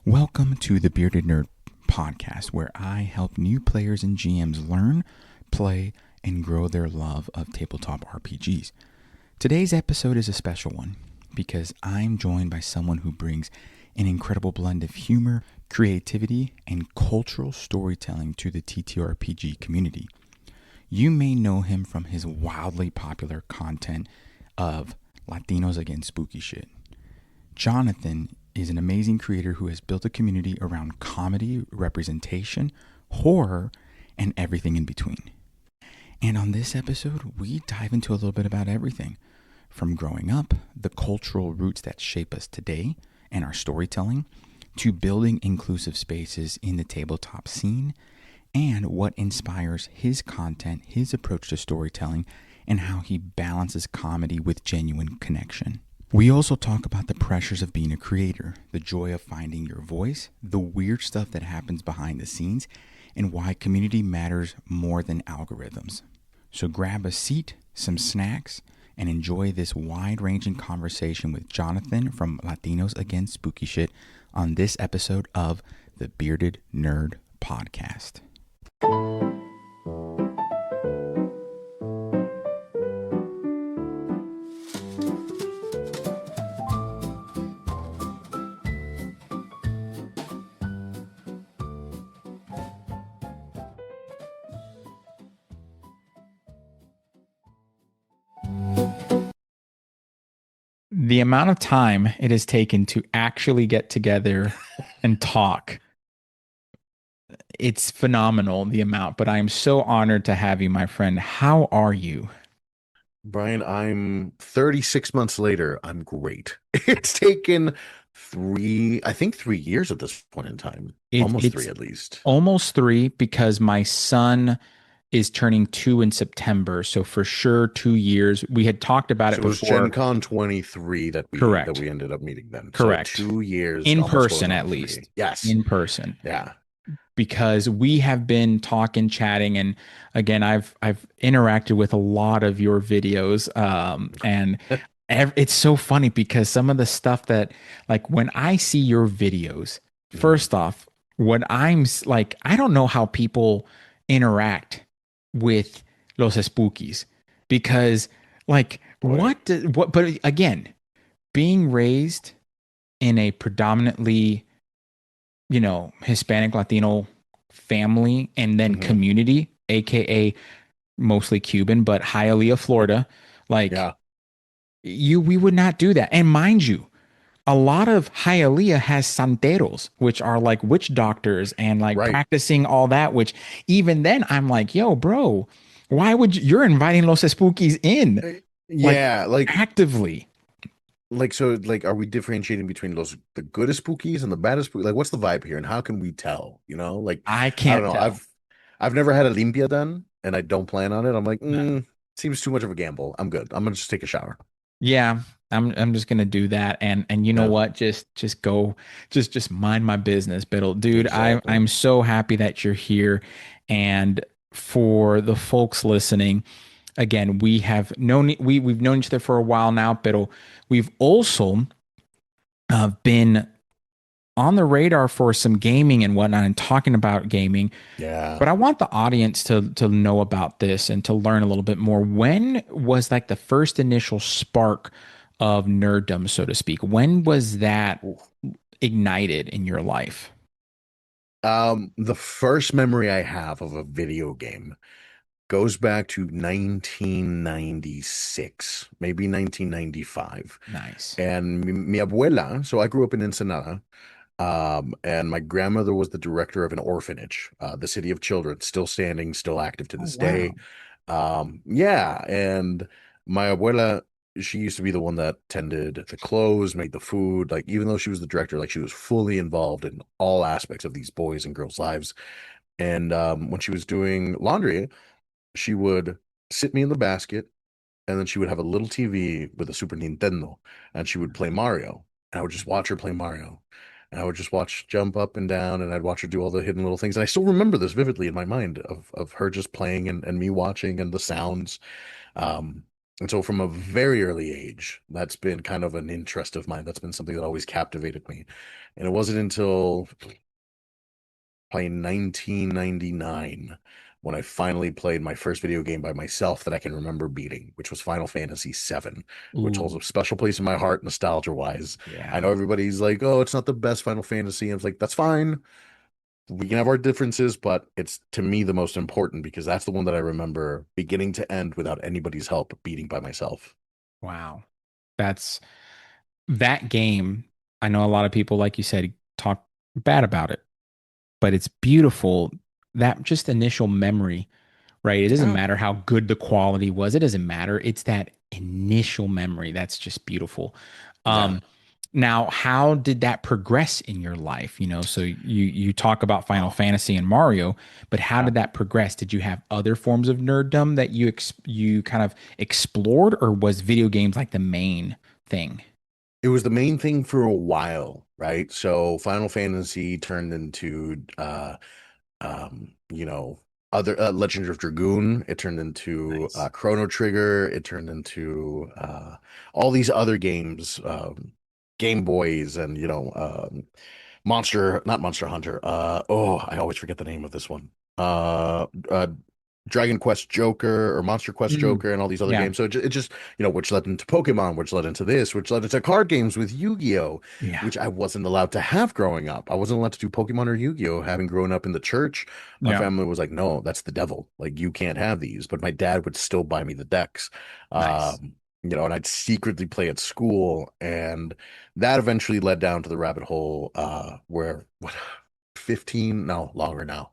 Welcome to the Bearded Nerd podcast, where I help new players and GMs learn, play, and grow their love of tabletop RPGs. Today's episode is a special one because I'm joined by someone who brings an incredible blend of humor, creativity, and cultural storytelling to the TTRPG community. You may know him from his wildly popular content of Latinos Against Spooky Shit. Jonathan is an amazing creator who has built a community around comedy, representation, horror, and everything in between. And on this episode, we dive into a little bit about everything from growing up, the cultural roots that shape us today, and our storytelling, to building inclusive spaces in the tabletop scene, and what inspires his content, his approach to storytelling, and how he balances comedy with genuine connection. We also talk about the pressures of being a creator, the joy of finding your voice, the weird stuff that happens behind the scenes, and why community matters more than algorithms. So grab a seat, some snacks, and enjoy this wide-ranging conversation with Jonathan from Latinos Against Spooky Shit on this episode of the Bearded Nerd Podcast. The amount of time it has taken to actually get together and talk, it's phenomenal, the amount, but I am so honored to have you, my friend. How are you? Brian, I'm 36 months later. I'm great. It's taken I think 3 years at this point in time. Almost three It's at least. almost 3 because my son is turning 2 in September. So for sure, 2 years. We had talked about it So it was Gen before. Con 23 that we Correct. ended up meeting then. So Correct. 2 years, In almost person, going at on least. 3. Yes. In person. Yeah. Because we have been talking, chatting, and again, I've interacted with a lot of your videos, and it's so funny because some of the stuff that, like, when I see your videos, Mhm. first off, what like, I don't know how people interact with los spookies because, like, Boy. what? But again, being raised in a predominantly Hispanic Latino family and then Mhm. community, aka mostly Cuban, but Hialeah, Florida, like Yeah. we would not do that. And mind you, a lot of Hialeah has santeros, which are like witch doctors and like Right. practicing all that, which even then I'm like, yo, bro, why would you're inviting Los Spookies in Uh, like Yeah, actively? like are we differentiating between the goodest spookies and the baddest spookies? Like what's the vibe here and how can we tell? Like I I don't can't know. tell. I've never had a limpia done and I don't plan on it. I'm like, seems too much of a gamble. I'm good. I'm gonna just take a shower. Yeah, I'm just gonna do that, and you know Yeah, what? Just go, just mind my business, Biddle. Dude, I'm exactly. so happy that you're here, and for the folks listening, again, we've known each other for a while now, Biddle. We've also been on the radar for some gaming and whatnot, and talking about gaming. Yeah. But I want the audience to know about this and to learn a little bit more. When was like the first initial spark of nerddom, so to speak? When was that Oof. ignited in your life? The first memory I have of a video game goes back to 1996, maybe 1995. Nice. And mi abuela, so I grew up in Ensenada. And my grandmother was the director of an orphanage, the City of Children, still standing, still active to Oh this wow. day. Yeah, and my abuela, she used to be the one that tended the clothes, made the food. Like, even though she was the director, like she was fully involved in all aspects of these boys and girls' lives. And when she was doing laundry, she would sit me in the basket, and then she would have a little TV with a Super Nintendo, and she would play Mario. And I would just watch her play Mario. And I would just watch jump up and down, and I'd watch her do all the hidden little things. And I still remember this vividly in my mind of her just playing and me watching and the sounds. Um, And so from a very early age, that's been kind of an interest of mine. That's been something that always captivated me. And it wasn't until probably 1999 when I finally played my first video game by myself that I can remember beating, which was Final Fantasy VII, which holds Ooh, a special place in my heart nostalgia wise. I yeah. know everybody's like, oh, it's not the best Final Fantasy. And it's like, that's fine. We can have our differences, but it's to me the most important because that's the one that I remember beginning to end without anybody's help beating by myself. Wow. That's that game. I know a lot of people, like you said, talk bad about it, but it's beautiful. That just initial memory, right? It doesn't Yeah. matter how good the quality was. It doesn't matter. It's that initial memory that's just beautiful. Yeah. Um, Now, how did that progress in your life? So you talk about Final Oh, Fantasy and Mario, but how yeah. did that progress? Did you have other forms of nerddom that you kind of explored, or was video games like the main thing? It was the main thing for a while, right? So Final Fantasy turned into you know, other Legend of Dragoon. It turned into Nice. Chrono Trigger. It turned into all these other games, Game Boys, and not Monster Hunter. Oh, I always forget the name of this one. Dragon Quest Joker or Monster Quest Mm, Joker and all these other yeah, games. So it just, which led into Pokemon, which led into this, which led into card games with Yu-Gi-Oh, yeah, which I wasn't allowed to have growing up. I wasn't allowed to do Pokemon or Yu-Gi-Oh. Having grown up in the church, my yeah. family was like, no, that's the devil. Like you can't have these. But my dad would still buy me the decks. Nice. And I'd secretly play at school. And that eventually led down to the rabbit hole where what 15, no, longer now.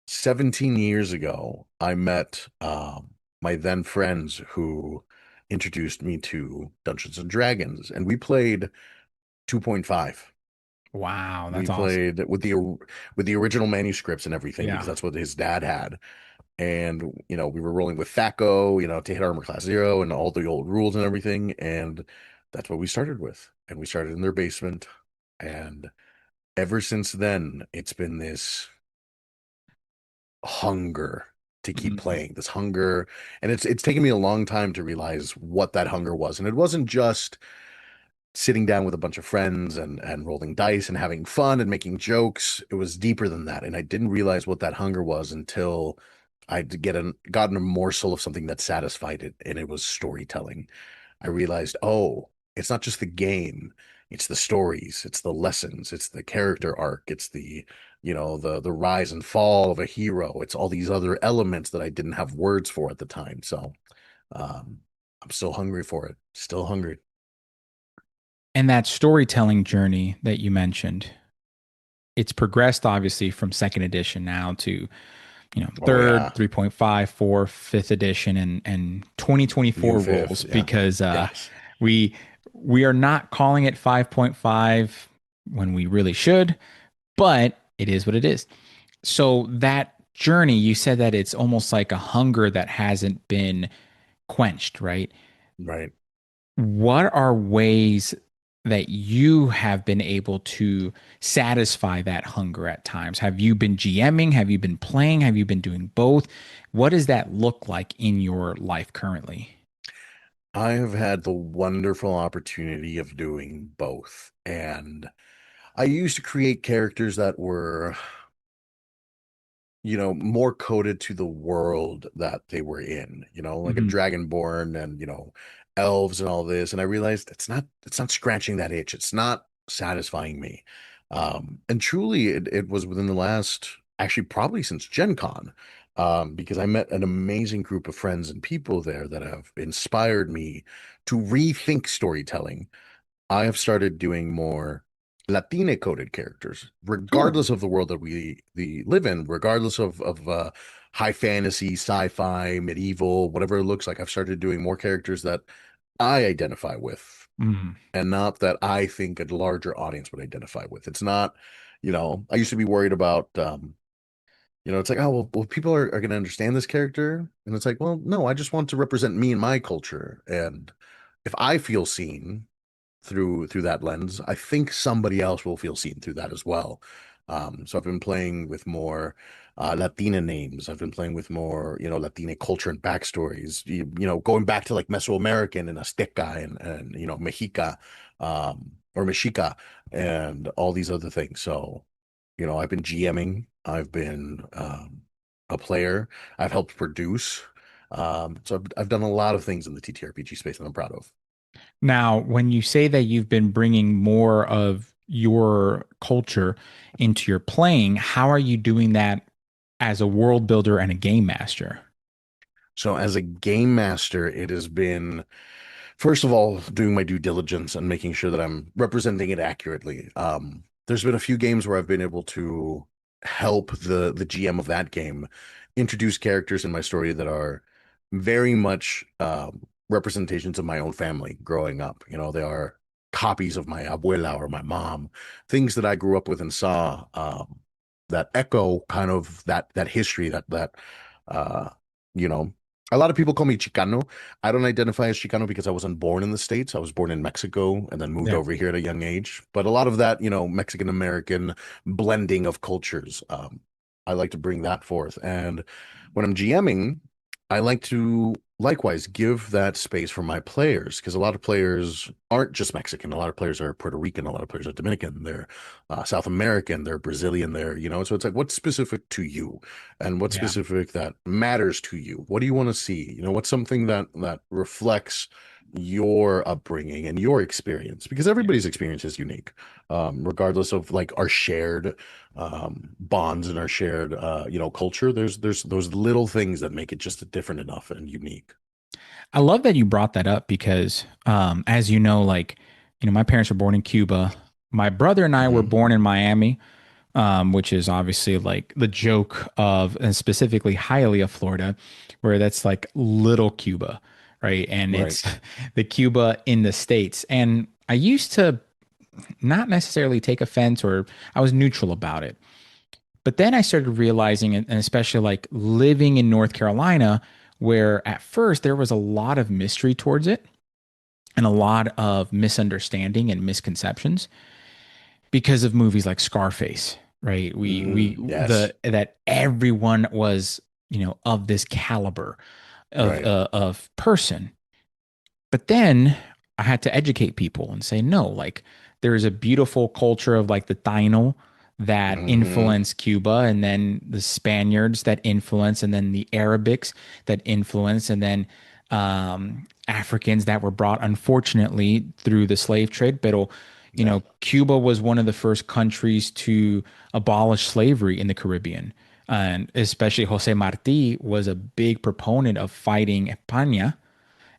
17 years ago, I met my then friends who introduced me to Dungeons and Dragons, and we played 2.5. Wow, We that's awesome. played with the original manuscripts and everything because Yeah. that's what his dad had. And we were rolling with THACO, to hit armor class 0 and all the old rules and everything. And that's what we started with. And we started in their basement. And ever since then, it's been this hunger to keep Mm, playing, this hunger. And it's taken me a long time to realize what that hunger was. And it wasn't just sitting down with a bunch of friends and rolling dice and having fun and making jokes. It was deeper than that. And I didn't realize what that hunger was until I'd gotten a morsel of something that satisfied it, and it was storytelling. I realized, oh, it's not just the game, it's the stories, it's the lessons, it's the character arc, it's the rise and fall of a hero. It's all these other elements that I didn't have words for at the time. So um, I'm still hungry for it. Still hungry. And that storytelling journey that you mentioned, it's progressed obviously from second edition now to Oh third, yeah. 3.5, fourth, fifth edition, and New 2024 fifth. rules Yeah. because Yes. we we are not calling it 5.5 when we really should, but it is what it is. So that journey, you said that it's almost like a hunger that hasn't been quenched, right? Right. What are ways that you have been able to satisfy that hunger at times? Have you been GMing? Have you been playing? Have you been doing both? What does that look like in your life currently? I have had the wonderful opportunity of doing both. And I used to create characters that were more coded to the world that they were in, like a Hmm. dragonborn and, elves and all this. And I realized it's not scratching that itch. It's not satisfying me. And truly it was within the last, actually probably since Gen Con, because I met an amazing group of friends and people there that have inspired me to rethink storytelling. I have started doing more Latina coded characters, Cool. regardless of the world that we live in, regardless of high fantasy, sci-fi, medieval, whatever it looks like. I've started doing more characters that I identify with, Mm. and not that I think a larger audience would identify with. It's not, I used to be worried about it's like, oh well people are going to understand this character. And it's like, well, no, I just want to represent me and my culture. And if I feel seen through that lens, I think somebody else will feel seen through that as well. So I've been playing with more Latina names. I've been playing with more, Latina culture and backstories. Going back to like Mesoamerican and Azteca and Mexica, or Mexica, and all these other things. So, I've been GMing. I've been a player. I've helped produce. So I've done a lot of things in the TTRPG space that I'm proud of. Now, when you say that you've been bringing more of your culture into your playing, how are you doing that as a world builder and a game master? So as a game master, it has been, first of all, doing my due diligence and making sure that I'm representing it accurately. There's been a few games where I've been able to help the GM of that game introduce characters in my story that are very much representations of my own family growing up. They are copies of my abuela or my mom, things that I grew up with and saw, that echo kind of that history, that uh, you know a lot of people call me Chicano. I don't identify as Chicano because I wasn't born in the States. I was born in Mexico and then moved Yeah. over here at a young age. But a lot of that, Mexican American blending of cultures, I like to bring that forth. And when I'm GMing, I like to likewise give that space for my players, because a lot of players aren't just Mexican. A lot of players are Puerto Rican. A lot of players are Dominican. They're South American. They're Brazilian. So it's like, what's specific to you, and what's Yeah. specific that matters to you? What do you want to see? What's something that reflects your upbringing and your experience? Because Yeah. everybody's experience is unique, regardless of like our shared bonds and our shared culture. There's those little things that make it just different enough and unique. I love that you brought that up because, as you know, my parents were born in Cuba. My brother and I were Hmm. born in Miami, which is obviously like the joke of, and specifically Hialeah, Florida, where that's like little Cuba, right? And Right. it's the Cuba in the States. And I used to not necessarily take offense, or I was neutral about it. But then I started realizing, and especially like living in North Carolina, where at first there was a lot of mystery towards it and a lot of misunderstanding and misconceptions because of movies like Scarface, right? We Yes. the that everyone was, of this caliber Right. of person. But then I had to educate people and say, no, like there is a beautiful culture of like the Taino that Hmm. influence Cuba, and then the Spaniards that influence, and then the Arabics that influence, and then Africans that were brought, unfortunately, through the slave trade. But, Yeah. Cuba was one of the first countries to abolish slavery in the Caribbean. And especially Jose Marti was a big proponent of fighting España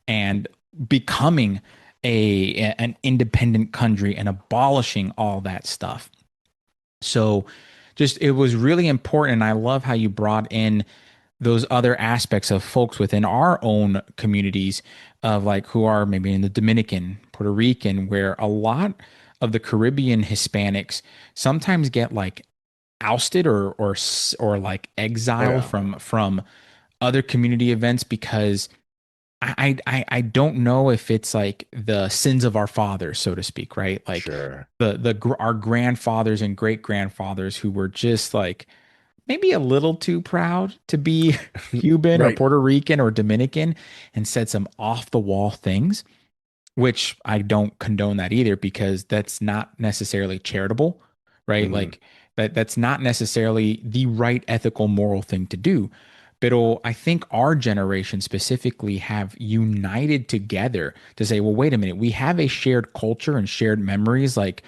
and becoming an independent country and abolishing all that stuff. So just it was really important. And I love how you brought in those other aspects of folks within our own communities of like who are maybe in the Dominican, Puerto Rican, where a lot of the Caribbean Hispanics sometimes get like ousted or like Oh exiled yeah. from other community events because I don't know if it's like the sins of our fathers, so to speak, right? Like Sure. our grandfathers and great grandfathers who were just like maybe a little too proud to be Cuban or Right. Puerto Rican or Dominican and said some off the wall things, which I don't condone that either because that's not necessarily charitable, right? Hmm. Like that's not necessarily the right ethical moral thing to do. But I think our generation specifically have united together to say, well, wait a minute, we have a shared culture and shared memories. Like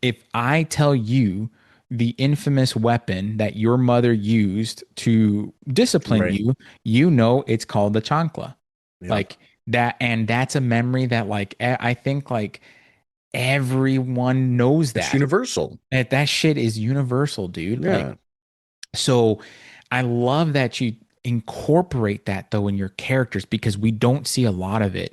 if I tell you the infamous weapon that your mother used to discipline Right. you, it's called the chancla. Yep. Like that, and that's a memory that like I think like everyone knows It's that. universal. That shit is universal, dude. Like Yeah. so I love that you incorporate that though in your characters because we don't see a lot of it.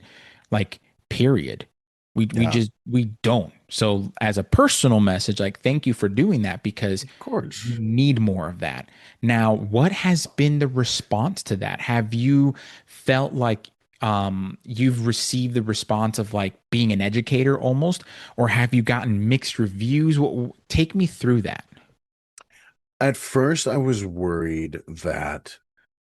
Like period. We Yeah. just we don't. So as a personal message, like thank you for doing that because Of we course. need more of that. Now, what has been the response to that? Have you felt like you've received the response of like being an educator almost, or have you gotten mixed reviews? Take me through that. At first, I was worried that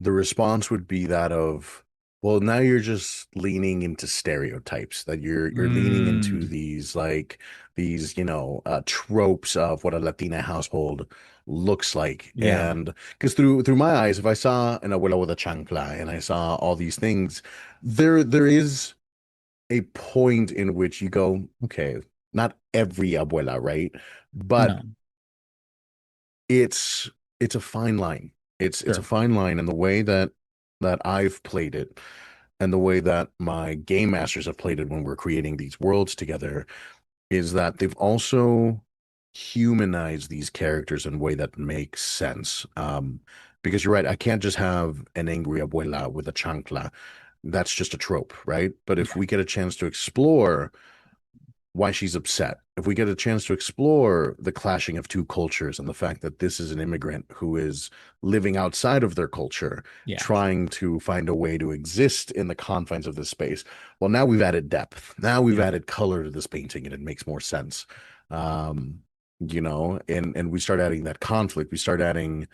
the response would be that of, well, now you're just leaning into stereotypes, that you're leaning into Mm, these these, tropes of what a Latina household looks like. yeah. And because through my eyes, if I saw an abuela with a chancla and I saw all these things, there is a point in which you go, okay, not every abuela, right? But No, it's it's a fine line. It's a sure. fine line, and the way that I've played it, and the way that my game masters have played it when we're creating these worlds together, is that they've also humanized these characters in a way that makes sense. Because you're right, I can't just have an angry abuela with a chancla. That's just a trope, right? But if Yeah. we get a chance to explore why she's upset. If we get a chance to explore the clashing of two cultures and the fact that this is an immigrant who is living outside of their culture, Yeah. trying to find a way to exist in the confines of this space, well, now we've added depth. Now we've Yeah. added color to this painting, and it makes more sense. Um, and we start adding that conflict. We start adding,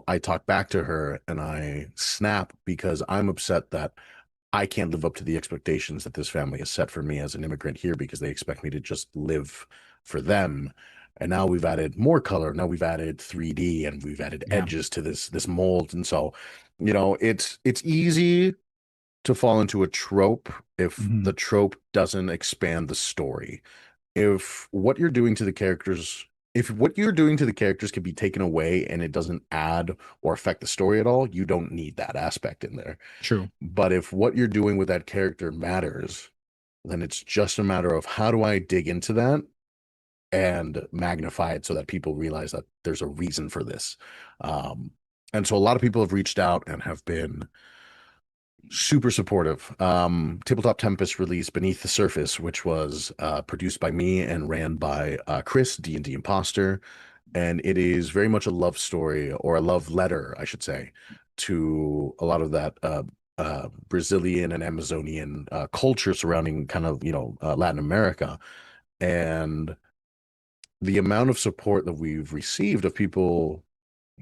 I talk back to her and I snap because I'm upset that I can't live up to the expectations that this family has set for me as an immigrant here because they expect me to just live for them. And now we've added more color. Now we've added 3D and we've added Yeah. edges to this mold. And so, it's easy to fall into a trope if Hmm. the trope doesn't expand the story. If what you're doing to the characters if what you're doing to the characters can be taken away and it doesn't add or affect the story at all, you don't need that aspect in there. True. But if what you're doing with that character matters, then it's just a matter of how do I dig into that and magnify it so that people realize that there's a reason for this. Um, and so a lot of people have reached out and have been super supportive. Tabletop Tempest released Beneath the Surface, which was produced by me and ran by Chris, D&D Imposter. And it is very much a love story, or a love letter, I should say, to a lot of that Brazilian and Amazonian culture surrounding kind of, Latin America. And the amount of support that we've received of people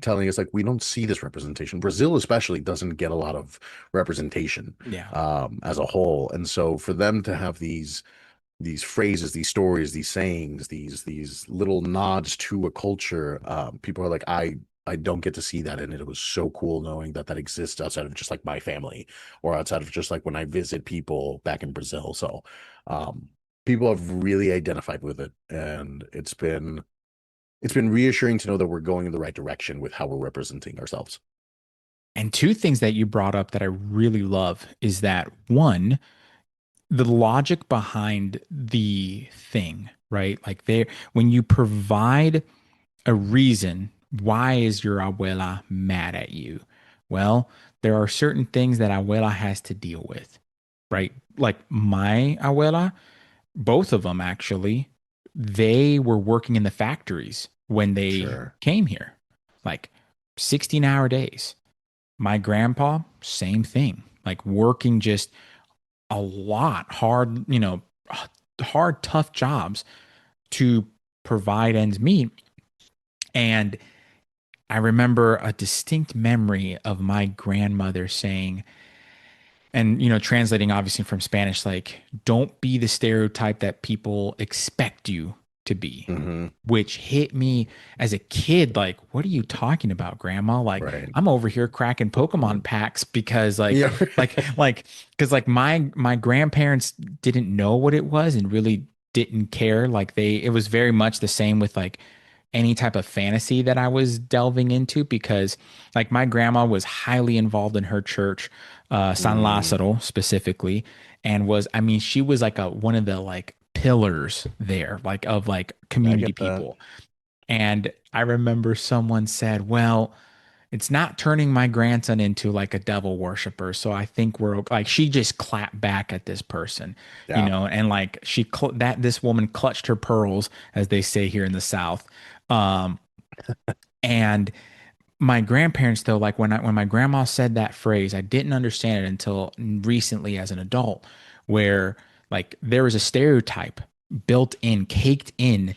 telling us like we don't see this representation. Brazil especially doesn't get a lot of representation Yeah. as a whole. And so for them to have these phrases, these stories, these sayings, these little nods to a culture, people are like, I don't get to see that, and it was so cool knowing that that exists outside of just like my family, or outside of just like when I visit people back in Brazil. So, um, people have really identified with it, and it's been reassuring to know that we're going in the right direction with how we're representing ourselves. And two things that you brought up that I really love is that one, the logic behind the thing, right? Like there, when you provide a reason, why is your abuela mad at you? Well, there are certain things that abuela has to deal with, right? Like my abuela, both of them actually, they were working in the factories when they Sure. came here, like 16-hour days. My grandpa, same thing, like working just a lot hard, hard, tough jobs to provide ends meet. And I remember a distinct memory of my grandmother saying, and translating obviously from Spanish, like, don't be the stereotype that people expect you to be, Hmm. which hit me as a kid. Like, what are you talking about, grandma? Like, Right. I'm over here cracking Pokemon packs because Yeah. because like my grandparents didn't know what it was and really didn't care. Like it was very much the same with like any type of fantasy that I was delving into, because like my grandma was highly involved in her church, San Mm, Lazaro specifically, and was, I mean, she was like one of the like pillars there, like of like I community get that. people. And I remember someone said, well, it's not turning my grandson into like a devil worshiper. So I think like, she just clapped back at this person, Yeah. and like that this woman clutched her pearls, as they say here in the South. Um, and my grandparents, though, like when my grandma said that phrase, I didn't understand it until recently as an adult, where like there was a stereotype built in, caked in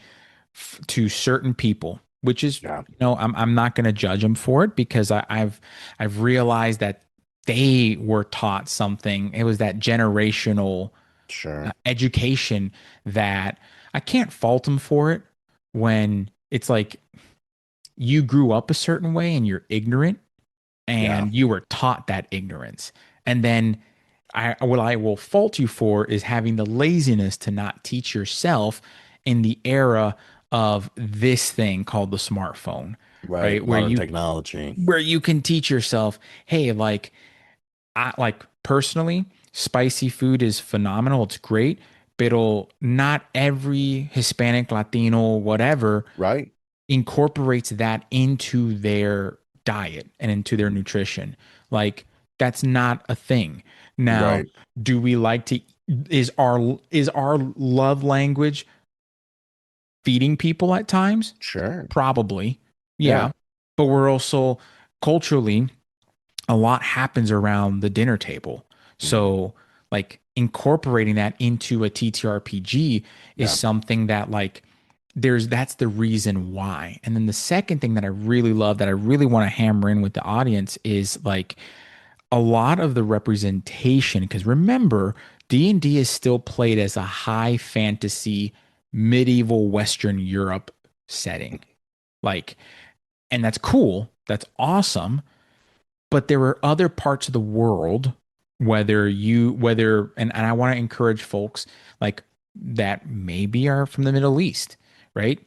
to certain people. which is, Yeah. I'm not going to judge them for it because I've realized that they were taught something. It was that generational Sure. education that I can't fault them for it when it's like you grew up a certain way and you're ignorant Yeah. and you were taught that ignorance. And then what I will fault you for is having the laziness to not teach yourself in the era of this thing called the smartphone, Right. right? Modern technology. Where you can teach yourself, hey, like I like personally, spicy food is phenomenal. It's great, but not every Hispanic, Latino, whatever Right. incorporates that into their diet and into their nutrition. Like that's not a thing. Now, Right. do we like to is our love language feeding people at times? Sure. Probably. Yeah. Yeah. But we're also culturally a lot happens around the dinner table. Mhm. So, like incorporating that into a TTRPG is Yeah. something that like that's the reason why. And then the second thing that I really love that I really want to hammer in with the audience is like a lot of the representation because remember D&D is still played as a high fantasy medieval Western Europe setting. Like and that's cool. That's awesome, but there are other parts of the world and I want to encourage folks like that maybe are from the Middle East, right?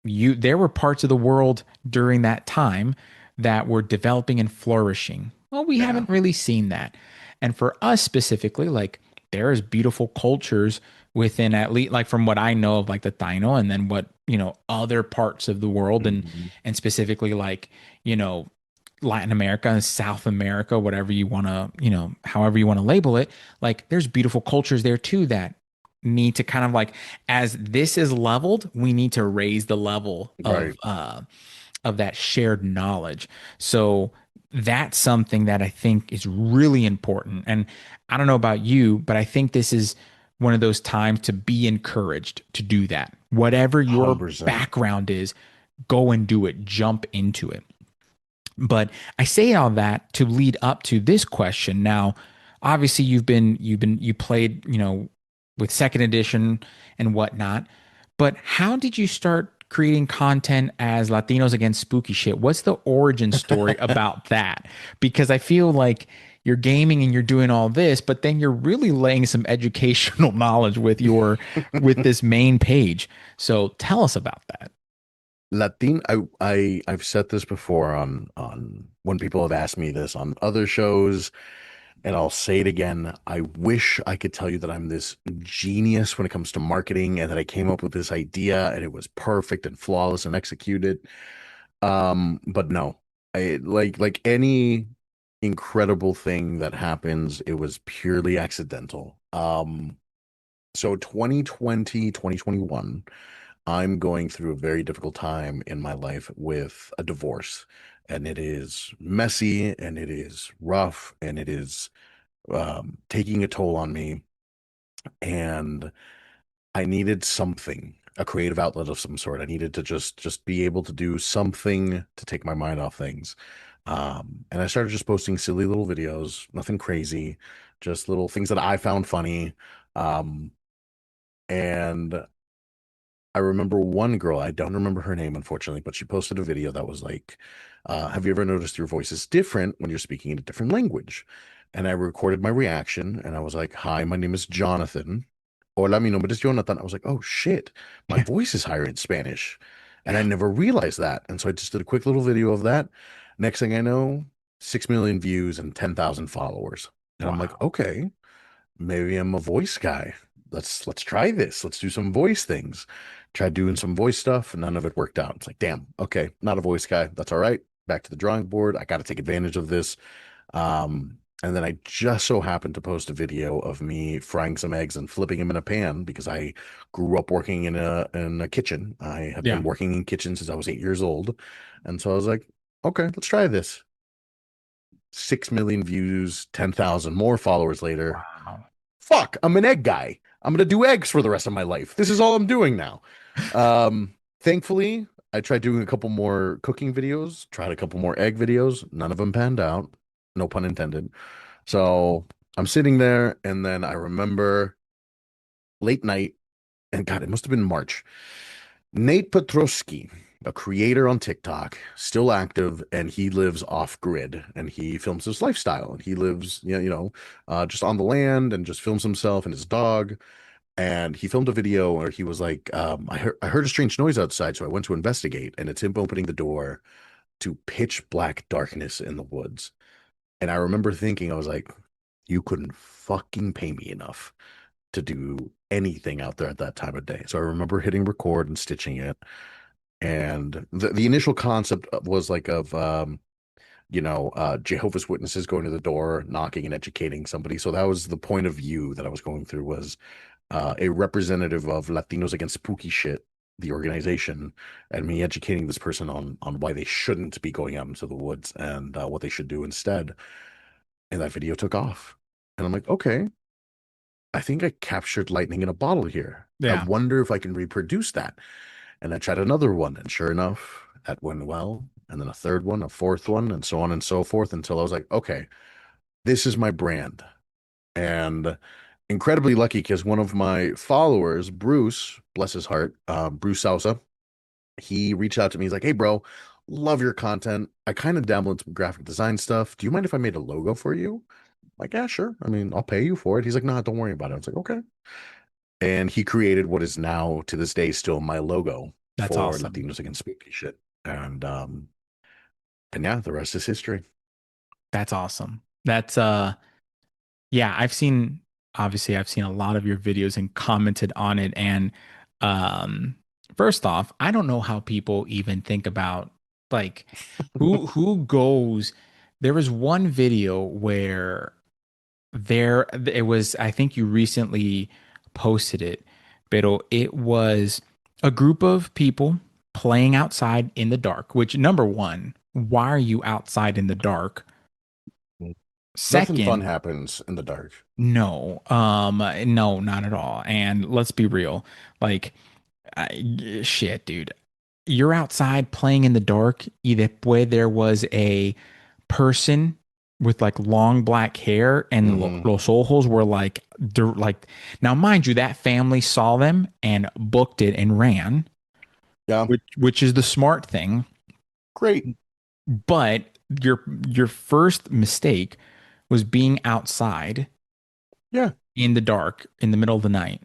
There were parts of the world during that time that were developing and flourishing. Well, we Yeah. haven't really seen that. And for us specifically, like there's beautiful cultures within at least like from what I know of like the Taino and then what, other parts of the world Mhm. and specifically like, you know, Latin America, South America, whatever you want to, however you want to label it, like there's beautiful cultures there too that need to kind of like as this is leveled, we need to raise the level Right. of that shared knowledge. So that's something that I think is really important. And I don't know about you, but I think this is one of those times to be encouraged to do that. Whatever your 100%. background is, go and do it, jump into it. But I say all that to lead up to this question. Now, obviously, you played, with second edition and whatnot. But how did you start creating content as Latinos Against Spooky Shit? What's the origin story about that? Because I feel like you're gaming and you're doing all this, but then you're really laying some educational knowledge with this main page. So tell us about that. I've said this before on when people have asked me this on other shows, and I'll say it again. I wish I could tell you that I'm this genius when it comes to marketing and that I came up with this idea and it was perfect and flawless and executed. But no. I like any incredible thing that happens, it was purely accidental. So 2020, 2021. I'm going through a very difficult time in my life with a divorce, and it is messy and it is rough and it is taking a toll on me. And I needed something, a creative outlet of some sort. I needed to just be able to do something to take my mind off things. And I started just posting silly little videos, nothing crazy, just little things that I found funny. Um, and I remember one girl, I don't remember her name, unfortunately, but she posted a video that was like, have you ever noticed your voice is different when you're speaking in a different language? And I recorded my reaction and I was like, hi, my name is Jonathan. Hola, mi nombre es Jonathan. I was like, oh shit, my Yeah. voice is higher in Spanish. And I Yeah. never realized that. And so I just did a quick little video of that. Next thing I know, 6 million views and 10,000 followers. And I'm like, Wow. okay, maybe I'm a voice guy. Let's try this. Let's do some voice things. Tried doing some voice stuff, and none of it worked out. It's like, damn, okay, not a voice guy. That's all right. Back to the drawing board. I got to take advantage of this. And then I just so happened to post a video of me frying some eggs and flipping them in a pan because I grew up working in a kitchen. I have Yeah. been working in kitchens since I was 8 years old, and so I was like, okay, let's try this. 6 million views, 10,000 more followers later. Wow. Fuck, I'm an egg guy. I'm gonna do eggs for the rest of my life. This is all I'm doing now. Thankfully, I tried doing a couple more cooking videos, tried a couple more egg videos. None of them panned out. No pun intended. So I'm sitting there, and then I remember late night, and God, it must have been March. Nate Petrosky, a creator on TikTok, still active, and he lives off grid, and he films his lifestyle. And he lives, just on the land, and just films himself and his dog. And he filmed a video where he was like, I heard a strange noise outside, so I went to investigate, and it's him opening the door to pitch black darkness in the woods. And I remember thinking, I was like, you couldn't fucking pay me enough to do anything out there at that time of day. So I remember hitting record and stitching it. And the initial concept was like of Jehovah's Witnesses going to the door, knocking and educating somebody. So that was the point of view that I was going through, was a representative of Latinos Against Spooky Shit, the organization, and me educating this person on why they shouldn't be going out into the woods, and what they should do instead. And that video took off. And I'm like, okay, I think I captured lightning in a bottle here. I Yeah. wonder if I can reproduce that. And I tried another one, and sure enough, that went well. And then a third one, a fourth one, and so on and so forth, until I was like, okay, this is my brand. And incredibly lucky, because one of my followers, Bruce, bless his heart, Bruce Sousa, he reached out to me. He's like, hey, bro, love your content. I kind of dabble in some graphic design stuff. Do you mind if I made a logo for you? I'm like, yeah, sure. I mean, I'll pay you for it. He's like, nah, don't worry about it. I was like, okay. And he created what is now to this day still my logo That's for awesome. Latinos Against Spooky Shit. And yeah, the rest is history. That's awesome. That's yeah, I've seen a lot of your videos and commented on it. And um first off, I don't know how people even think about, like, who goes. There was one video where it was, I think you recently posted it, pero it was a group of people playing outside in the dark, which, number one, why are you outside in the dark? Nothing fun Second, happens in the dark. no, no, not at all. And let's be real, like, shit, dude, you're outside playing in the dark. Y después there was a person with like long black hair, and Hmm. los ojos were like, like, now mind you, that family saw them and booked it and ran, Yeah, which is the smart thing. great. But your first mistake was being outside Yeah. in the dark in the middle of the night.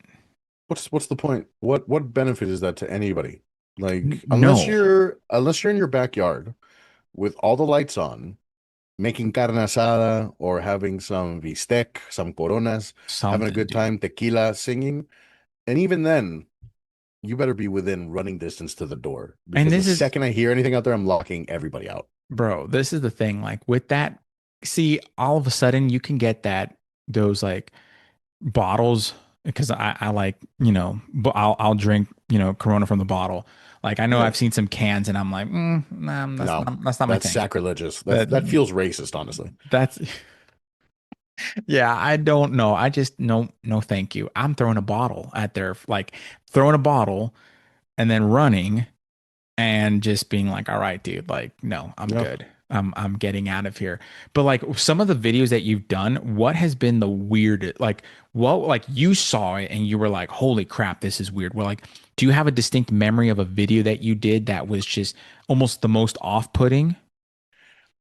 What's the point? What benefit is that to anybody? Like, unless No, you're in your backyard with all the lights on, making carne asada, or having some bistec, some coronas, having a something, good dude. time, tequila, singing. And even then, you better be within running distance to the door, And because the this is, second I hear anything out there, I'm locking everybody out. bro, this is the thing. Like with that, see, all of a sudden you can get those like bottles, because I like, but I'll drink, Corona from the bottle. Like I know Yeah. I've seen some cans and I'm like, nah, No, that's not my that's thing. sacrilegious. That That feels racist, honestly. that's yeah, I don't know. I just, no, no, thank you. I'm throwing a bottle at their, like, throwing a bottle and then running and just being like, all right, dude, like, no, I'm Yeah. good. I'm getting out of here. But like some of the videos that you've done, what has been the weirdest, like, what, like, you saw it and you were like, holy crap, this is weird. Well, like, do you have a distinct memory of a video that you did that was just almost the most off-putting?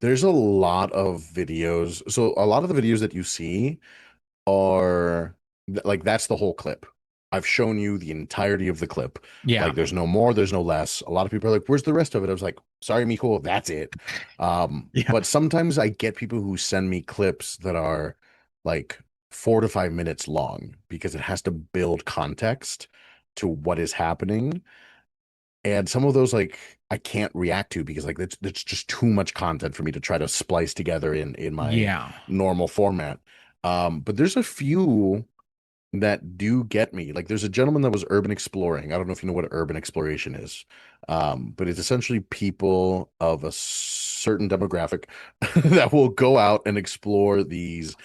There's a lot of videos. So a lot of the videos that you see are like, that's the whole clip. I've shown you the entirety of the clip. Yeah. Like, there's no more, there's no less. A lot of people are like, "Where's the rest of it?" I was like, "Sorry, Mijo, that's it." Yeah. But sometimes I get people who send me clips that are like 4 to 5 minutes long, because it has to build context to what is happening. And some of those, like, I can't react to, because like it's just too much content for me to try to splice together in my Yeah. normal format. But there's a few that do get me. Like, there's a gentleman that was urban exploring. I don't know if you know what urban exploration is. But it's essentially people of a certain demographic that will go out and explore these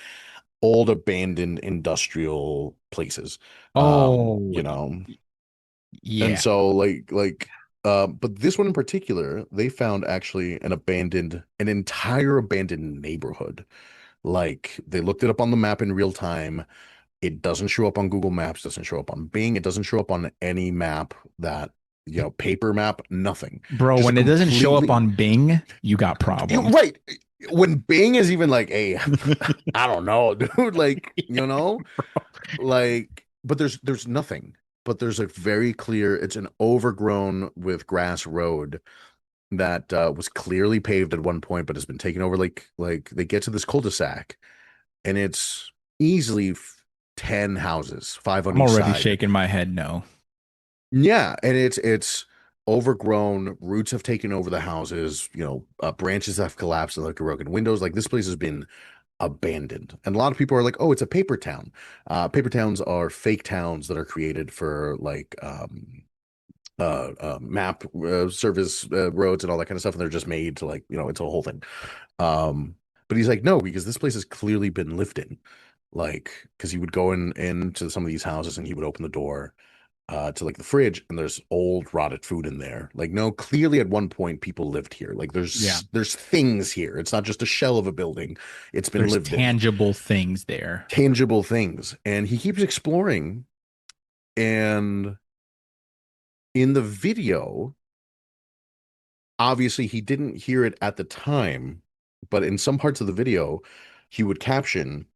old abandoned industrial places. Oh, You know, and yeah. so like But this one in particular, they found actually an entire abandoned neighborhood. Like they looked it up on the map in real time. It doesn't show up on Google Maps, doesn't show up on Bing, it doesn't show up on any map that, paper map, nothing. Bro, Just a when it doesn't show up completely on Bing, you got problems. right. When Bing is even like, hey, I don't know, dude. Like, but there's nothing. But there's a very clear, it's an overgrown with grass road that was clearly paved at one point, but has been taken over. Like they get to this cul-de-sac, and it's easily 10 houses, five on I'm each already side. shaking my head no. Yeah, and it's overgrown. Roots have taken over the houses. Branches have collapsed and like broken windows. Like this place has been abandoned, and a lot of people are like, "Oh, it's a paper town." Paper towns are fake towns that are created for like map service roads and all that kind of stuff, and they're just made to like it's a whole thing. But he's like, no, because this place has clearly been lived in. Like, because he would go into some of these houses and he would open the door to like the fridge, and there's old rotted food in there. Like, no, clearly at one point people lived here. Like, Yeah. there's things here. It's not just a shell of a building. It's been There's lived in, tangible things there. tangible things. And he keeps exploring. And in the video, obviously he didn't hear it at the time, but in some parts of the video, he would caption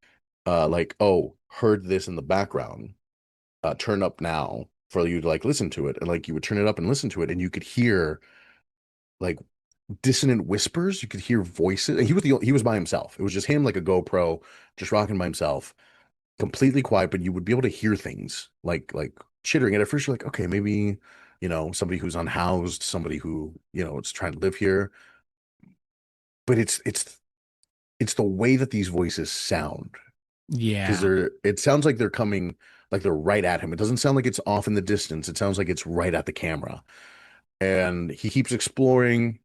like, "Oh, heard this in the background. Turn up now for you to like listen to it." And like you would turn it up and listen to it, and you could hear like dissonant whispers. You could hear voices. And he was by himself. It was just him, like a GoPro, just rocking by himself, completely quiet. But you would be able to hear things like chittering. And at first, you're like, okay, maybe somebody who's unhoused, somebody who is trying to live here. But it's the way that these voices sound, because Yeah. it sounds like they're coming, like they're right at him. It doesn't sound like it's off in the distance. It sounds like it's right at the camera. And he keeps exploring.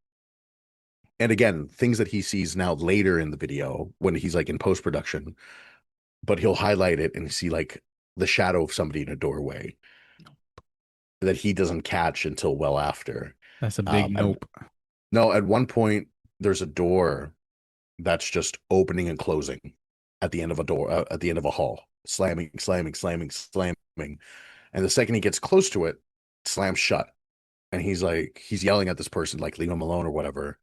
And again, things that he sees now later in the video when he's like in post production, but he'll highlight it and see like the shadow of somebody in a doorway that he doesn't catch until well after. That's a big At, nope. no, at one point there's a door that's just opening and closing at the end of a door, at the end of a hall, slamming, slamming, slamming, slamming. And the second he gets close to it, it slams shut. And he's yelling at this person, like, leave him alone or whatever.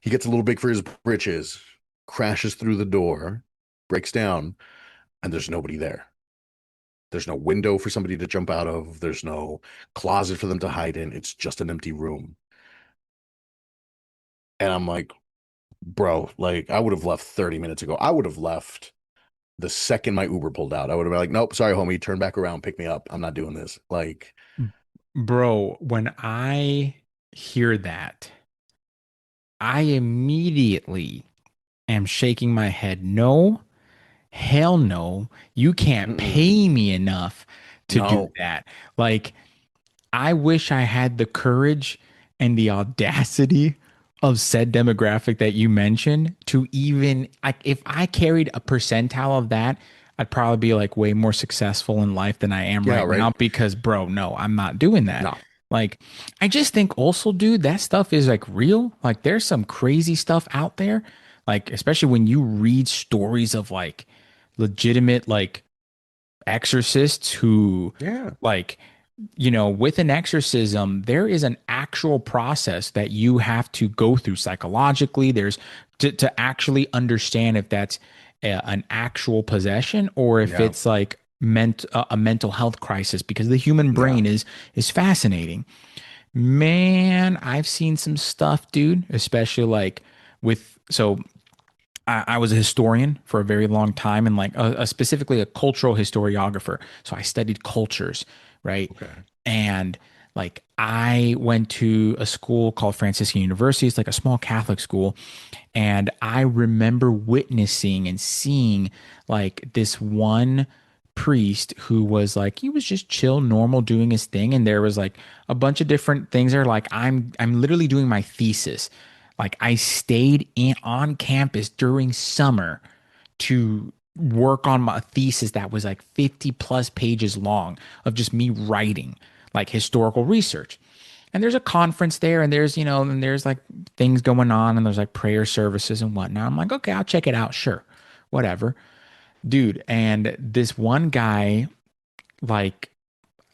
He gets a little big for his britches, crashes through the door, breaks down, and there's nobody there. There's no window for somebody to jump out of. There's no closet for them to hide in. It's just an empty room. And I'm like, bro, like, I would have left 30 minutes ago. I would have left the second my Uber pulled out. I would have been like, nope, sorry, homie, turn back around, pick me up. I'm not doing this. Like, Bro, when I hear that, I immediately am shaking my head. No, hell no. You can't mm-mm, pay me enough to do no, that. Like, I wish I had the courage and the audacity of said demographic that you mentioned to even like if I carried a percentile of that, I'd probably be like way more successful in life than I am yeah, right right, now because bro, no, I'm not doing that. no, Like I just think also, dude, that stuff is like real. Like there's some crazy stuff out there. Like especially when you read stories of like legitimate like exorcists who yeah, like with an exorcism, there is an actual process that you have to go through psychologically. There's to actually understand if that's an actual possession or if yeah, it's like a mental health crisis because the human yeah, brain is fascinating. Man, I've seen some stuff, dude, especially like with I was a historian for a very long time and like specifically a cultural historiographer. So I studied cultures, right? okay, And like I went to a school called Franciscan University. It's like a small Catholic school. And I remember witnessing and seeing like this one priest who was like he was just chill normal doing his thing and there was like a bunch of different things there like I'm literally doing my thesis like I stayed in on campus during summer to work on my thesis that was like 50 plus pages long of just me writing like historical research And there's a conference there, and there's, and there's like things going on, and there's like prayer services and whatnot. I'm like, okay, I'll check it out. Sure. Whatever. Dude. And this one guy, like,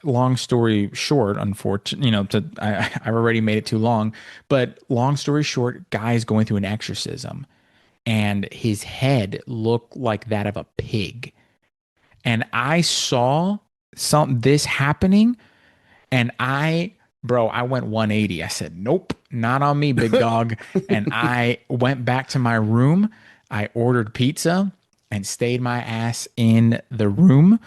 long story short, unfortunately, I've already made it too long, but long story short, guy's going through an exorcism, and his head looked like that of a pig. And I saw this happening, and I went 180. I said, nope, not on me, big dog. And I went back to my room. I ordered pizza and stayed my ass in the room.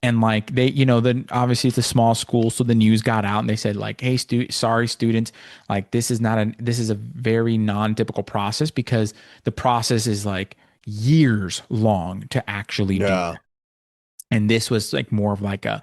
And like they, then obviously it's a small school, so the news got out and they said like, "Hey, sorry students, like this is a very non-typical process because the process is like years long to actually do Yeah. that." And this was like more of like a,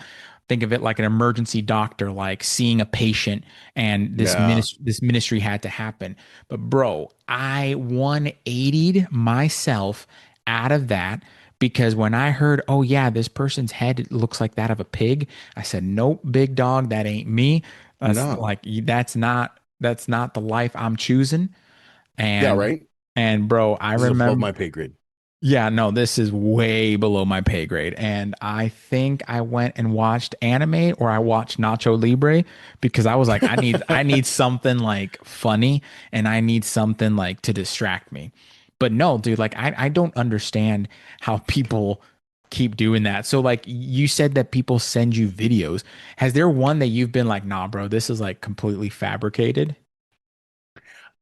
think of it like an emergency doctor, like seeing a patient, and Yeah. this ministry had to happen. But bro, I 180'd myself out of that, because when I heard, oh yeah, this person's head looks like that of a pig, I said, nope, big dog, that ain't me. That's No. like, that's not the life I'm choosing. Yeah, And right. bro, I This is above remember, my pay grade. yeah, no, this is way below my pay grade. And I think I went and watched anime, or I watched Nacho Libre, because I was like, I need something like funny, and I need something like to distract me. But no, dude, like I don't understand how people keep doing that. So like you said that people send you videos. Has there one that you've been like, nah, bro, this is like completely fabricated?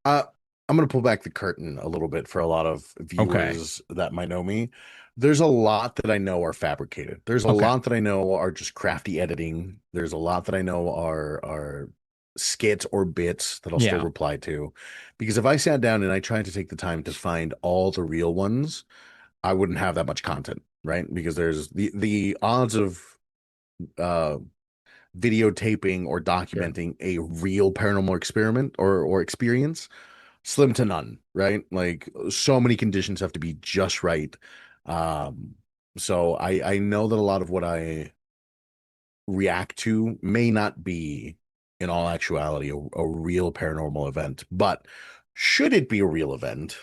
Uh, I'm gonna pull back the curtain a little bit for a lot of Okay. viewers that might know me. There's a lot that I know are fabricated. There's a Okay. lot that I know are just crafty editing. There's a lot that I know are skits or bits that I'll still Yeah. reply to. Because if I sat down and I tried to take the time to find all the real ones, I wouldn't have that much content, right? Because there's the odds of uh videotaping or Sure. documenting a real paranormal experiment or experience slim to none, right? Like so many conditions have to be just right. Um, so I know that a lot of what I react to may not be in all actuality a real paranormal event, but should it be a real event,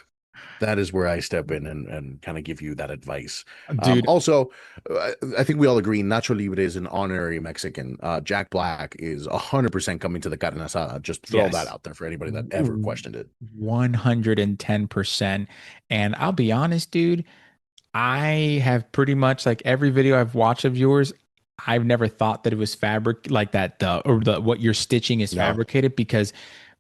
that is where I step in and kind of give you that advice. Dude, Also, I think we all agree Nacho Libre is an honorary Mexican. Jack Black is 100% coming to the carne asada. Just throw that yes. out there for anybody that ever questioned it. 110%. And I'll be honest, dude, I have pretty much like every video I've watched of yours, I've never thought that it was fabric like that, the what you're stitching is No. fabricated, because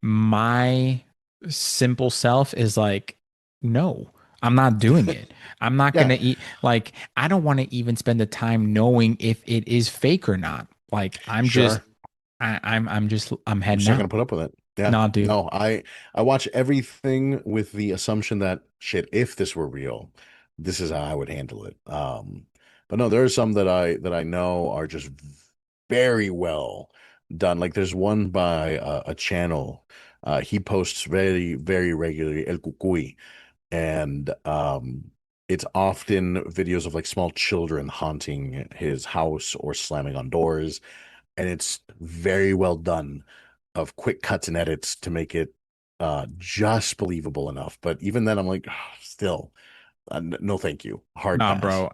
my simple self is like, no, I'm not doing it. I'm not Yeah, gonna eat, like, I don't want to even spend the time knowing if it is fake or not. Like sure. I'm I'm heading just not out. gonna put up with it. Yeah. Nah, dude. No, I watch everything with the assumption that shit, if this were real, this is how I would handle it. But no, there are some that I know are just very well done. Like there's one by a channel. He posts very regularly El Cucuy, and it's often videos of like small children haunting his house or slamming on doors, and it's very well done of quick cuts and edits to make it just believable enough. But even then, I'm like, still, no, thank you. Hard Nah, pass. bro.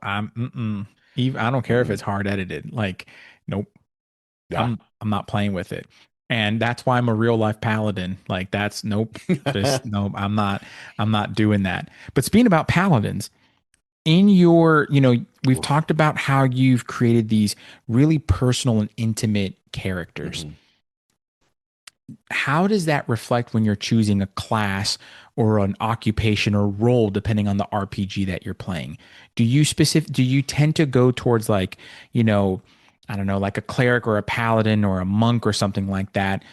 Even I don't care if Mm-mm. it's hard edited. Like, nope. Yeah. I'm not playing with it. And that's why I'm a real life paladin. Like that's nope. Just nope. I'm not doing that. But speaking about paladins, in your, we've Oof. talked about how you've created these really personal and intimate characters. Mhm. How does that reflect when you're choosing a class or an occupation or role depending on the RPG that you're playing? Do you tend to go towards like, you know, I don't know, like a cleric or a paladin or a monk or something like that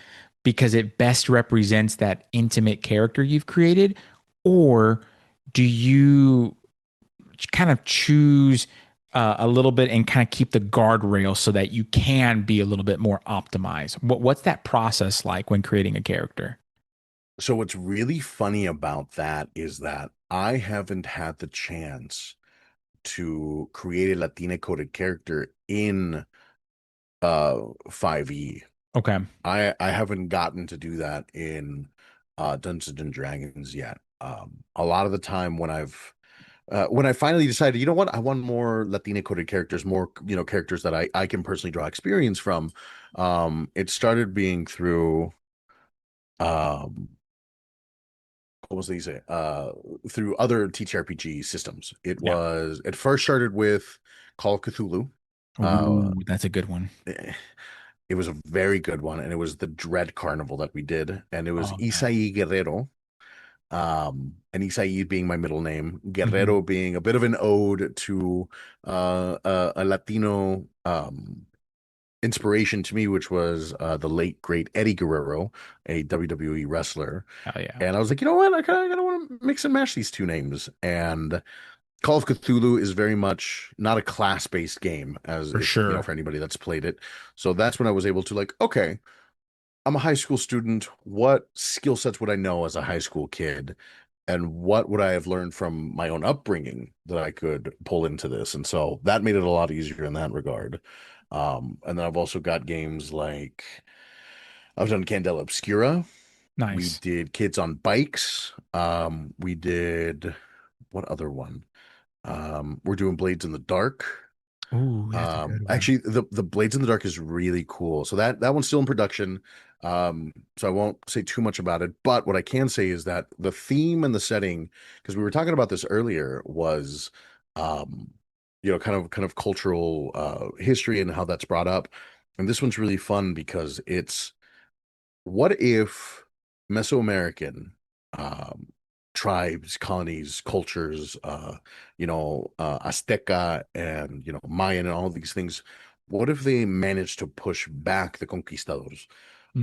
because it best represents that intimate character you've created? Or do you kind of choose a little bit and kind of keep the guardrail so that you can be a little bit more optimized? What's that process like when creating a character? So what's really funny about that is that I haven't had the chance to create a Latina coded character in 5e. Okay. I haven't gotten to do that in Dungeons and Dragons yet. A lot of the time when I finally decided, you know what, I want more Latina coded characters, more characters that I can personally draw experience from. It started being through um what was they say? Through other TTRPG systems. Yeah. It first started with Call of Cthulhu. Uh Ooh, that's a good one. it was a very good one, and it was the Dread Carnival that we did, and it was Oh man. Isaí Guerrero. And Isaí being my middle name, Hmm. Guerrero being a bit of an ode to a Latino inspiration to me, which was the late great Eddie Guerrero, a WWE wrestler. Oh yeah. And I was like, you know what? I kind of want to mix and match these two names. And Call of Cthulhu is very much not a class-based game, as For if, sure. for anybody that's played it. So that's when I was able to like, okay, I'm a high school student. What skill sets would I know as a high school kid? And what would I have learned from my own upbringing that I could pull into this? And so that made it a lot easier in that regard. And then I've also got games like I've done Candela Obscura. We Nice. did Kids on Bikes. We did what other one? We're doing Blades in the Dark. Ooh, that's a good one. Actually, the Blades in the Dark is really cool. So that one's still in production. So I won't say too much about it. But what I can say is that the theme and the setting, because we were talking about this earlier, was um, kind of cultural history and how that's brought up. And this one's really fun because it's what if Mesoamerican um, tribes, colonies, cultures, Azteca and Mayan and all these things, what if they managed to push back the conquistadors?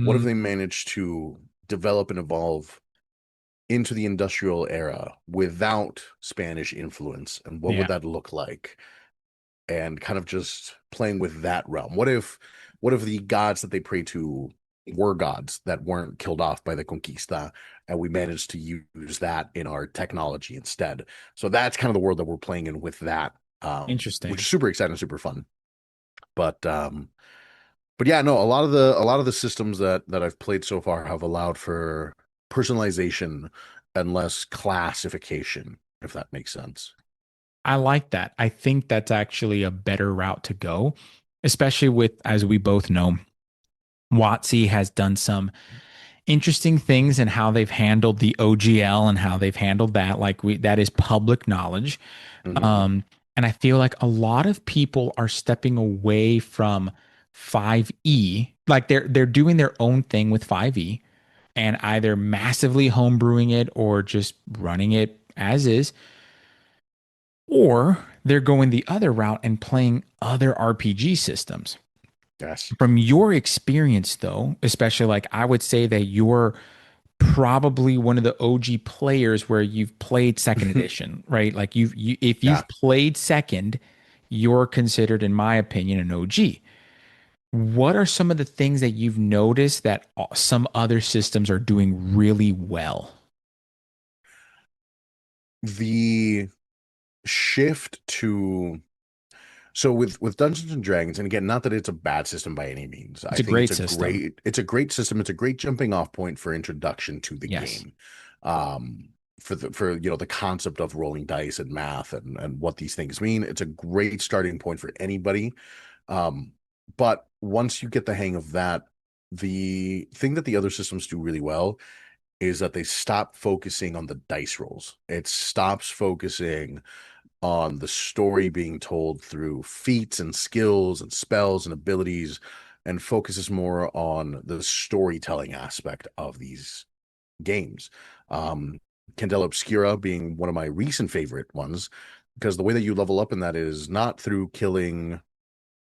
What if they Mm, managed to develop and evolve into the industrial era without Spanish influence? And what would yeah. that look like? And kind of just playing with that realm. What if the gods that they pray to were gods that weren't killed off by the conquista, and we managed to use that in our technology instead? So that's kind of the world that we're playing in with that, which Interesting. is super exciting, super fun. But yeah, no, a lot of the systems that I've played so far have allowed for personalization and less classification, if that makes sense. I like that. I think that's actually a better route to go, especially with, as we both know, WotC has done some interesting things in how they've handled the OGL and how they've handled that. That is public knowledge. Hmm. Um, and I feel like a lot of people are stepping away from 5e. Like they're doing their own thing with 5e and either massively homebrewing it or just running it as is, or they're going the other route and playing other RPG systems. Yes. From your experience, though, especially like I would say that you're probably one of the OG players where you've played second edition, right? Like if Yeah. you've played second, you're considered, in my opinion, an OG. What are some of the things that you've noticed that some other systems are doing really well? The shift to so with Dungeons and Dragons, and again, not that it's a bad system by any means. It's I a think great system. it's a great system. It's a great jumping off point for introduction to the Yes. game. Um, for the concept of rolling dice and math and what these things mean. It's a great starting point for anybody. Um, but once you get the hang of that, the thing that the other systems do really well is that they stop focusing on the dice rolls. It stops focusing on the story being told through feats and skills and spells and abilities, and focuses more on the storytelling aspect of these games. Um, Candela Obscura being one of my recent favorite ones, because the way that you level up in that is not through killing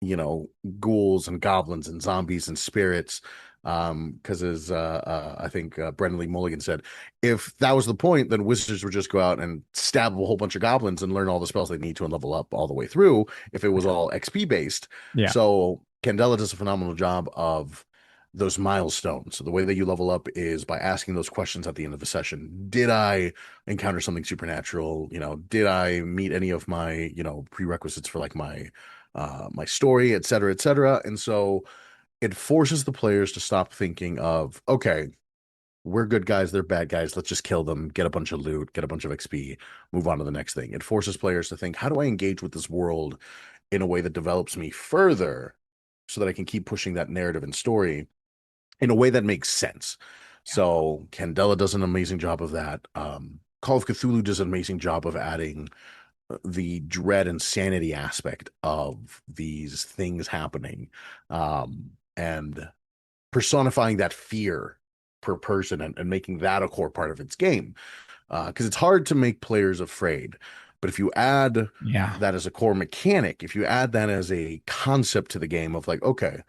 you know, ghouls and goblins and zombies and spirits. Because as I think Brendan Lee Mulligan said, if that was the point, then wizards would just go out and stab a whole bunch of goblins and learn all the spells they need to and level up all the way through if it was all XP based. Yeah. So Candela does a phenomenal job of those milestones. So the way that you level up is by asking those questions at the end of the session. Did I encounter something supernatural? Did I meet any of my, prerequisites for like my story, et cetera, et cetera. And so it forces the players to stop thinking of, okay, we're good guys, they're bad guys, let's just kill them, get a bunch of loot, get a bunch of XP, move on to the next thing. It forces players to think, how do I engage with this world in a way that develops me further so that I can keep pushing that narrative and story in a way that makes sense. Yeah. So Candela does an amazing job of that. Call of Cthulhu does an amazing job of adding the dread and sanity aspect of these things happening, and personifying that fear per person, and making that a core part of its game. Because it's hard to make players afraid. But if you add Yeah. that as a core mechanic, if you add that as a concept to the game of like, okay,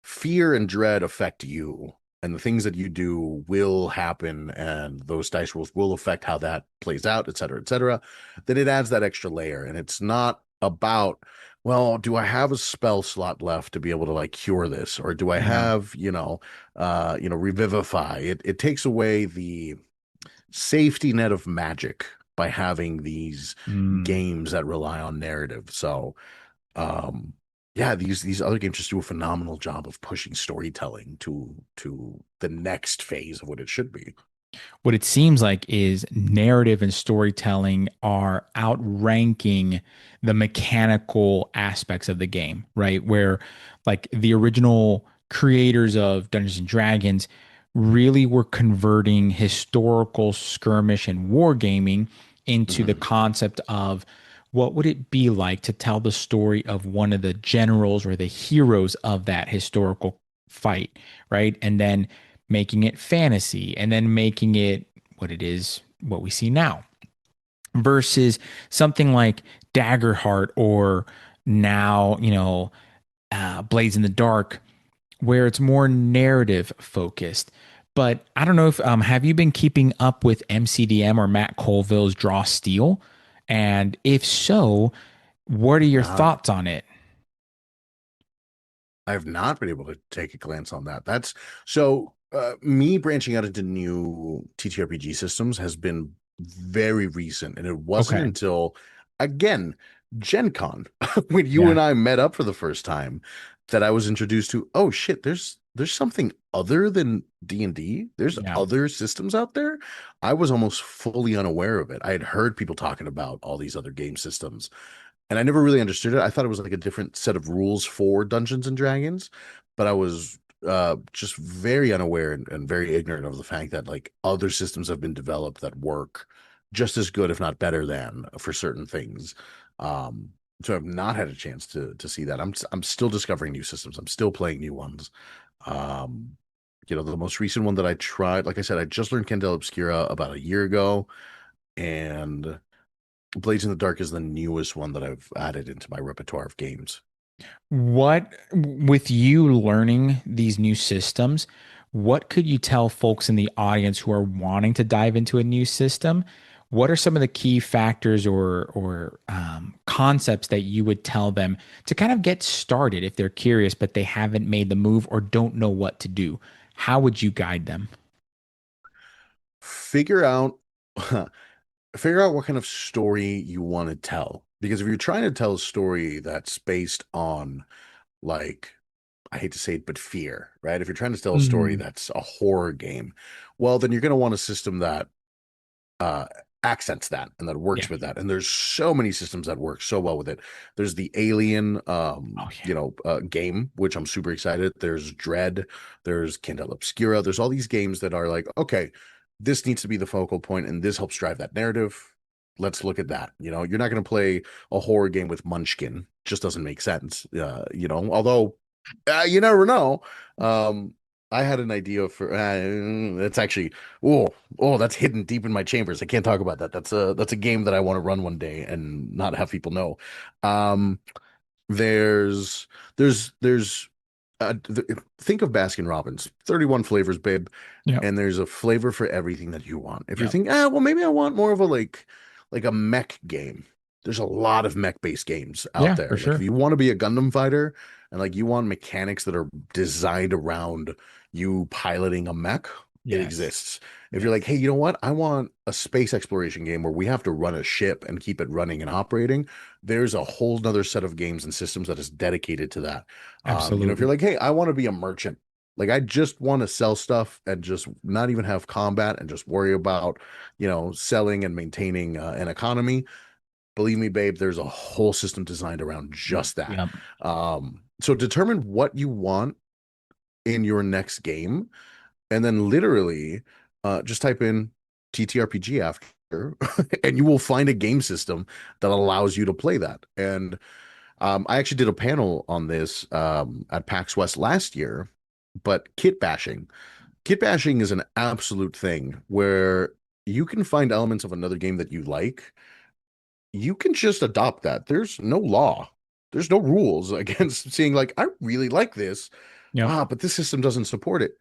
fear and dread affect you, and the things that you do will happen, and those dice rolls will affect how that plays out, et cetera, then it adds that extra layer. And it's not about, well, do I have a spell slot left to be able to like cure this, or do I Yeah. have, revivify? It takes away the safety net of magic by having these Mm. games that rely on narrative. So um yeah, these other games just do a phenomenal job of pushing storytelling to the next phase of what it should be. What it seems like is narrative and storytelling are outranking the mechanical aspects of the game, right? Where like the original creators of Dungeons and Dragons really were converting historical skirmish and wargaming into the Mhm. concept of what would it be like to tell the story of one of the generals or the heroes of that historical fight, right? And then making it fantasy and then making it what it is, what we see now, versus something like Daggerheart or now, Blades in the Dark, where it's more narrative focused. But I don't know if have you been keeping up with MCDM or Matt Colville's Draw Steel? And if so, what are your Not thoughts on it? I have not been able to take a glance on that. That's so me branching out into new TTRPG systems has been very recent, and it wasn't Okay. until again Gen Con when you Yeah. and I met up for the first time that I was introduced to, oh shit, there's something other than D&D. There's Yeah. other systems out there. I was almost fully unaware of it. I had heard people talking about all these other game systems, and I never really understood it. I thought it was like a different set of rules for Dungeons and Dragons, but I was just very unaware and very ignorant of the fact that like other systems have been developed that work just as good, if not better than, for certain things. Um, so I've not had a chance to see that. I'm still discovering new systems. I'm still playing new ones. Um, the most recent one that I tried, like I said, I just learned Candela Obscura about a year ago, and Blades in the Dark is the newest one that I've added into my repertoire of games. What, with you learning these new systems, what could you tell folks in the audience who are wanting to dive into a new system? What are some of the key factors or concepts that you would tell them to kind of get started if they're curious, but they haven't made the move or don't know what to do? How would you guide them? Figure out figure out what kind of story you want to tell. Because if you're trying to tell a story that's based on, like, I hate to say it, but fear, right? If you're trying to tell a story Mhm. that's a horror game, well, then you're going to want a system that uh accents that and that Yeah. works with that. And there's so many systems that work so well with it. There's the Alien Oh yeah. game, which I'm super excited. There's Dread, there's Candela Obscura. There's all these games that are like, okay, this needs to be the focal point and this helps drive that narrative. Let's look at that. You're not going to play a horror game with Munchkin. Just doesn't make sense. Although you never know. Um, I had an idea for that's actually, that's hidden deep in my chambers. I can't talk about that. That's a game that I want to run one day and not have people know. Um, there's there's think of Baskin Robbins, 31 flavors, babe, Yep. and there's a flavor for everything that you want. If you're Yep. thinking, well, maybe I want more of a like a mech game. There's a lot of mech-based games out Yeah, for there. Like if sure. you want to be a Gundam fighter and like you want mechanics that are designed around you piloting a mech, it Yes. exists. If you're like, Yes. hey, you know what? I want a space exploration game where we have to run a ship and keep it running and operating. There's a whole nother set of games and systems that is dedicated to that. If you're Absolutely. like, hey, I want to be a merchant, like I just want to sell stuff and just not even have combat and just worry about, selling and maintaining an economy. Believe me, babe, there's a whole system designed around just that. Yep. So determine what you want in your next game, and then literally just type in TTRPG after, and you will find a game system that allows you to play that. And I actually did a panel on this at PAX West last year, but kit bashing. Kit bashing is an absolute thing where you can find elements of another game that you like. You can just adopt that. There's no law. There's no rules against seeing like, I really like this. Yep. But this system doesn't support it.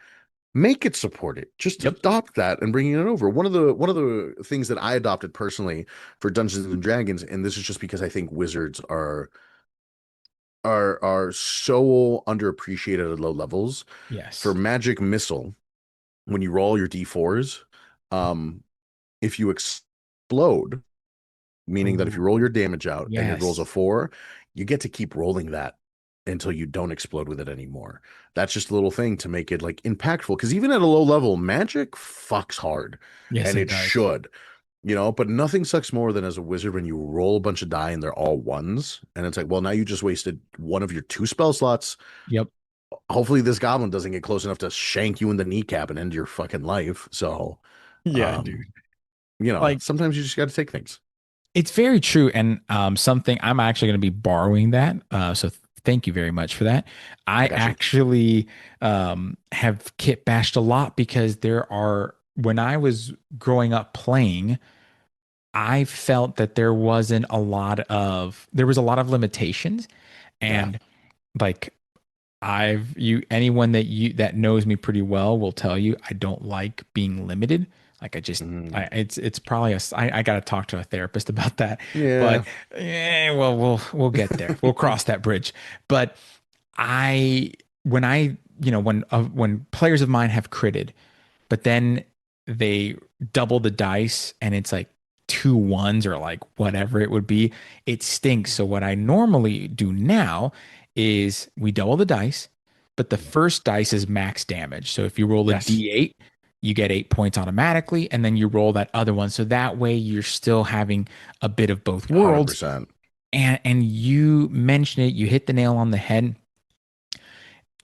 Make it support it. Just Yep. adopt that and bringing it over. One of the things that I adopted personally for Dungeons and Dragons, and this is just because I think wizards are so underappreciated at low levels. For Yes. magic missile, when you roll your d4s, um, if you explode, meaning that if you Ooh, roll your damage out and it rolls a yes. 4, you get to keep rolling that until you don't explode with it anymore. That's just a little thing to make it like impactful. Because even at a low level, magic fucks hard, Yes, and it it does. should, but nothing sucks more than as a wizard when you roll a bunch of die and they're all ones. And it's like, well, now you just wasted one of your 2 spell slots. Yep. Hopefully, this goblin doesn't get close enough to shank you in the kneecap and end your fucking life. So, Yeah, um, dude. Like, sometimes you just got to take things. it's very true. And something I'm actually going to be borrowing that. So thank you very much for that. I I got you. actually have kit bashed a lot because when I was growing up playing, I felt that there was a lot of limitations. Yeah. And like, anyone that knows me pretty well will tell you I don't like being limited. Like Mhm. it's probably I got to talk to a therapist about that. Yeah. But well, we'll get there. We'll cross that bridge. But I when I when players of mine have critted, but then they double the dice and it's like 2 1s or like whatever it would be, it stinks. So what I normally do now is we double the dice, but the first dice is max damage. So if you roll a Yes. d8, you get 8 points automatically, and then you roll that other one. So that way you're still having a bit of both worlds. 100%. And you mentioned it, you hit the nail on the head.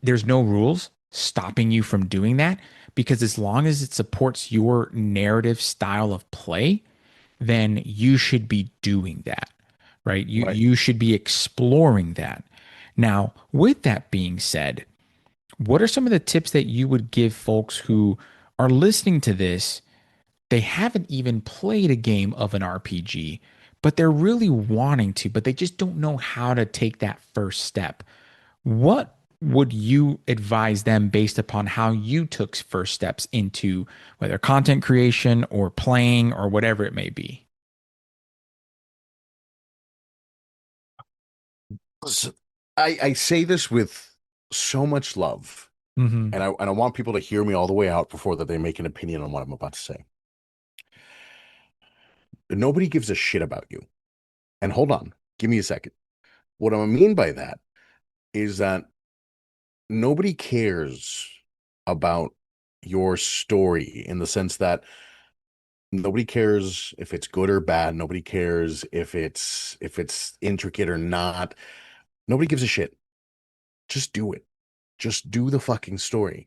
There's no rules stopping you from doing that because as long as it supports your narrative style of play, then you should be doing that, right? You Right. you should be exploring that. Now, with that being said, what are some of the tips that you would give folks who are listening to this? They haven't even played a game of an RPG, but they're really wanting to, but they just don't know how to take that first step. What would you advise them based upon how you took first steps into whether content creation or playing or whatever it may be? So, I say this with so much love, Mm-hmm. and I want people to hear me all the way out before that they make an opinion on what I'm about to say. Nobody gives a shit about you. And hold on, give me a second. What I mean by that is that nobody cares about your story in the sense that nobody cares if it's good or bad. Nobody cares if it's intricate or not. Nobody gives a shit. Just do it. Just do the fucking story.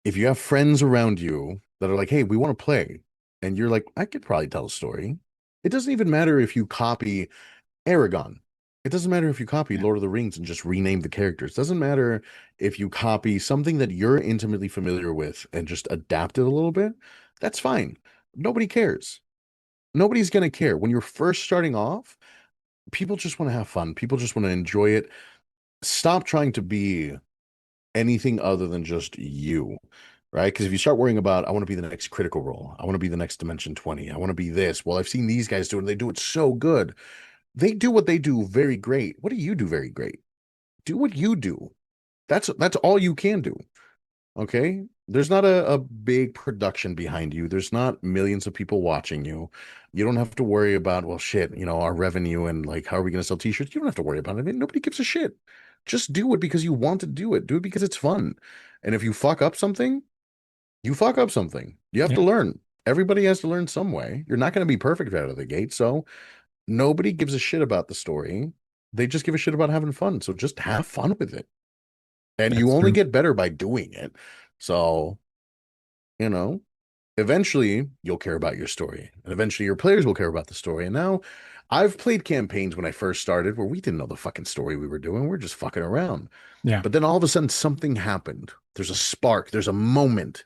If you have friends around you that are like, hey, we want to play, and you're like, I could probably tell a story. It doesn't even matter if you copy Aragon. It doesn't matter if you copy Yeah. Lord of the Rings and just rename the characters. It doesn't matter if you copy something that you're intimately familiar with and just adapt it a little bit. That's fine. Nobody cares. Nobody's going to care. When you're first starting off, people just want to have fun. People just want to enjoy it. Stop trying to be anything other than just you, right? Because if you start worrying about, I want to be the next Critical Role, I want to be the next Dimension 20, I want to be this. Well, I've seen these guys do it, and they do it so good. They do what they do very great. What do you do very great? Do what you do. That's all you can do. Okay. There's not a big production behind you. There's not millions of people watching you. You don't have to worry about, well, shit, our revenue and like, how are we going to sell t-shirts? You don't have to worry about it. Nobody gives a shit. Just do it because you want to do it. Do it because it's fun. And if you fuck up something, you fuck up something. You have Yeah, to learn. Everybody has to learn some way. You're not going to be perfect out of the gate. So nobody gives a shit about the story. They just give a shit about having fun. So just have fun with it. And you that's only true. get better by doing it. So, you know, eventually you'll care about your story. And eventually your players will care about the story. And now I've played campaigns when I first started where we didn't know the fucking story we were doing. We're just fucking around. Yeah, But then all of a sudden something happened. There's a spark, there's a moment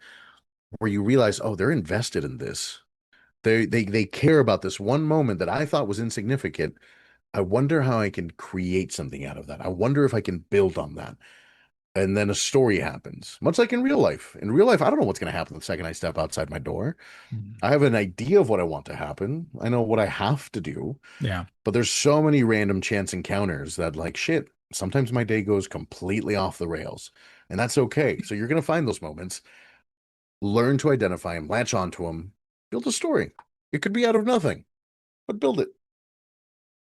where you realize, oh, they're invested in this. They care about this one moment that I thought was insignificant. I wonder how I can create something out of that. I wonder if I can build on that. And then a story happens, much like in real life. In real life, I don't know what's going to happen the second I step outside my door. Mhm. I have an idea of what I want to happen. I know what I have to do, Yeah, but there's so many random chance encounters that, like, shit, sometimes my day goes completely off the rails. And that's okay. So you're going to find those moments, learn to identify them, latch onto them, build a story. It could be out of nothing, but build it.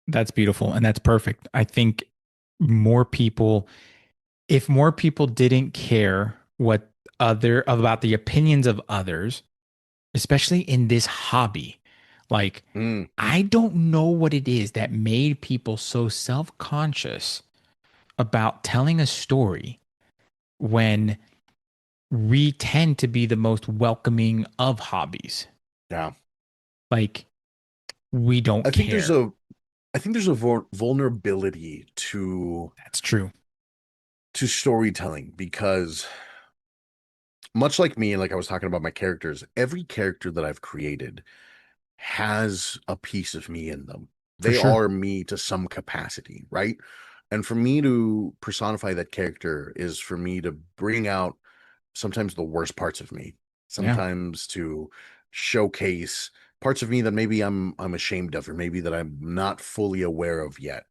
that's beautiful and that's perfect. I think more people, if more people didn't care what other about the opinions of others, especially in this hobby, like Mm, I don't know what it is that made people so self-conscious about telling a story when we tend to be the most welcoming of hobbies. yeah. Like we don't I think there's care. a I think there's a vulnerability That's true. to storytelling because much like me and like I was talking about my characters, every character that I've created has a piece of me in them. For They sure. are me to some capacity, right? And for me to personify that character is for me to bring out sometimes the worst parts of me, Yeah. sometimes to showcase parts of me that maybe I'm ashamed of or maybe that I'm not fully aware of yet,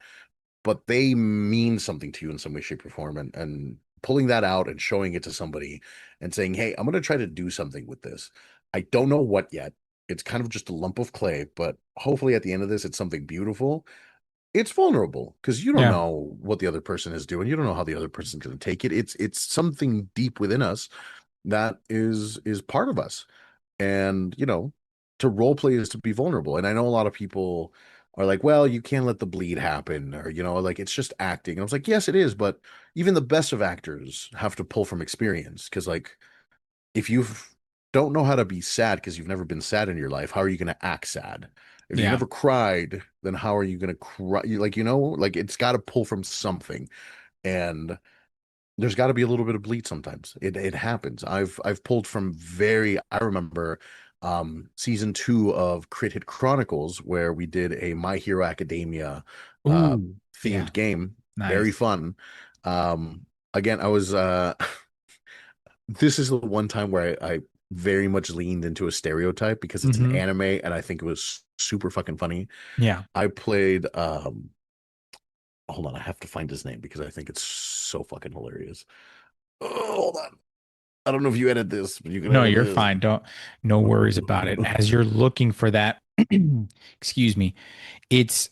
but they mean something to you in some way, shape, or form. And pulling that out and showing it to somebody and saying, hey, I'm going to try to do something with this. I don't know what yet. It's kind of just a lump of clay, but hopefully at the end of this, it's something beautiful. It's vulnerable because you don't Yeah. know what the other person is doing. You don't know how the other person's going to take it. It's something deep within us that is part of us. And, to role play is to be vulnerable. And I know a lot of people are like, well, you can't let the bleed happen, or, like it's just acting. And I was like, yes, it is. But even the best of actors have to pull from experience. Cause like, if you don't know how to be sad because you've never been sad in your life, how are you going to act sad? If you've Yeah. never cried, then how are you going to cry? Like, like it's got to pull from something. And there's got to be a little bit of bleed sometimes. It happens. I've pulled from I remember season 2 of Crit Hit Chronicles where we did a My Hero Academia uh Ooh. Yeah. themed game. Very Nice. fun. Again, I was this is the one time where I very much leaned into a stereotype because it's an Hmm. anime and I think it was super fucking funny. Yeah. I played hold on, I have to find his name because I think it's so fucking hilarious. Oh, hold on. I don't know if you edit this, but you can No, edit you're this. fine. No worries about it. As you're looking for that, excuse me,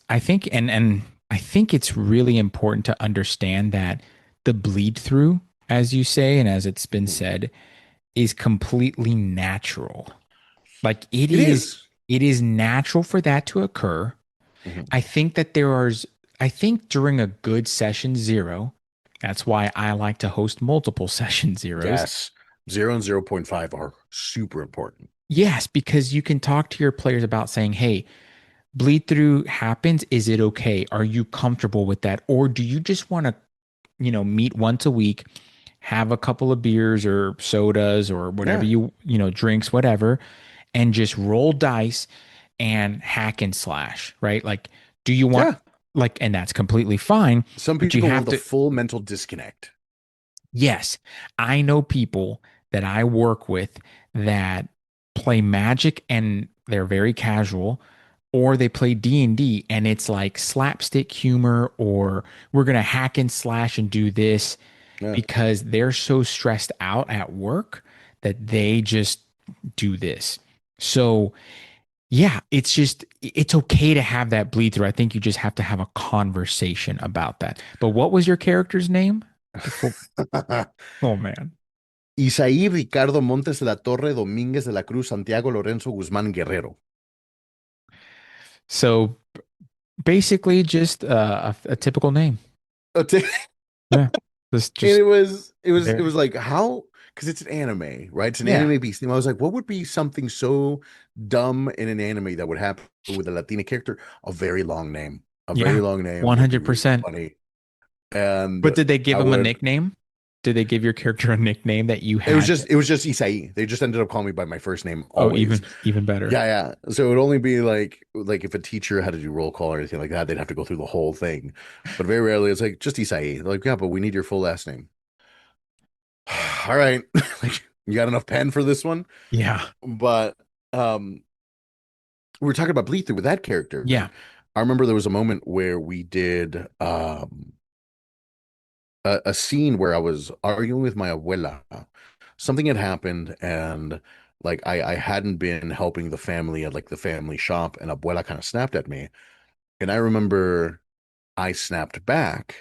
I think, and I think it's really important to understand that the bleed through, as you say, and as it's been said, is completely natural. Like It is. it is natural for that to occur. Mhm. I think that I think during a good session zero, that's why I like to host multiple session zeros. Yes. 0 and 0.5 are super important. Yes, because you can talk to your players about saying, hey, bleed through happens. Is it okay? Are you comfortable with that? Or do you just want to, meet once a week, have a couple of beers or sodas or whatever Yeah. drinks, whatever, and just roll dice and hack and slash, right? Like, do you want, Yeah. like, and that's completely fine, Some but you people have want the to, full mental disconnect. yes, I know people that I work with that play Magic and they're very casual, or they play D&D and it's like slapstick humor, or we're going to hack and slash and do this Yeah. because they're so stressed out at work that they just do this. So yeah, it's okay to have that bleed through. I think you just have to have a conversation about that. But what was your character's name before? Oh man. Isaí Ricardo Montes de la Torre Domínguez de la Cruz Santiago Lorenzo Guzmán Guerrero. So basically just a typical name. And Yeah. Just it was very, like how, because it's an anime, right? It's an yeah. anime beast theme. I was like, what would be something so dumb in an anime that would happen with a Latina character? A very long name. A very Yeah. long name would be really 100%. funny. And But did they give I him a would nickname? Did they give your character a nickname that you it was had? just it was just Isai. They just ended up calling me by my first name Oh, always. even better. Yeah, yeah. So it would only be like if a teacher had to do roll call or anything like that, they'd have to go through the whole thing. But very rarely it's like just Isai. They're like, yeah, but we need your full last name. All right. Like you got enough pen for this one? Yeah. But um we were talking about bleed through with that character. Yeah. I remember there was a moment where we did a scene where I was arguing with my abuela. Something had happened, and like I hadn't been helping the family at like the family shop, and abuela kind of snapped at me. And I remember I snapped back,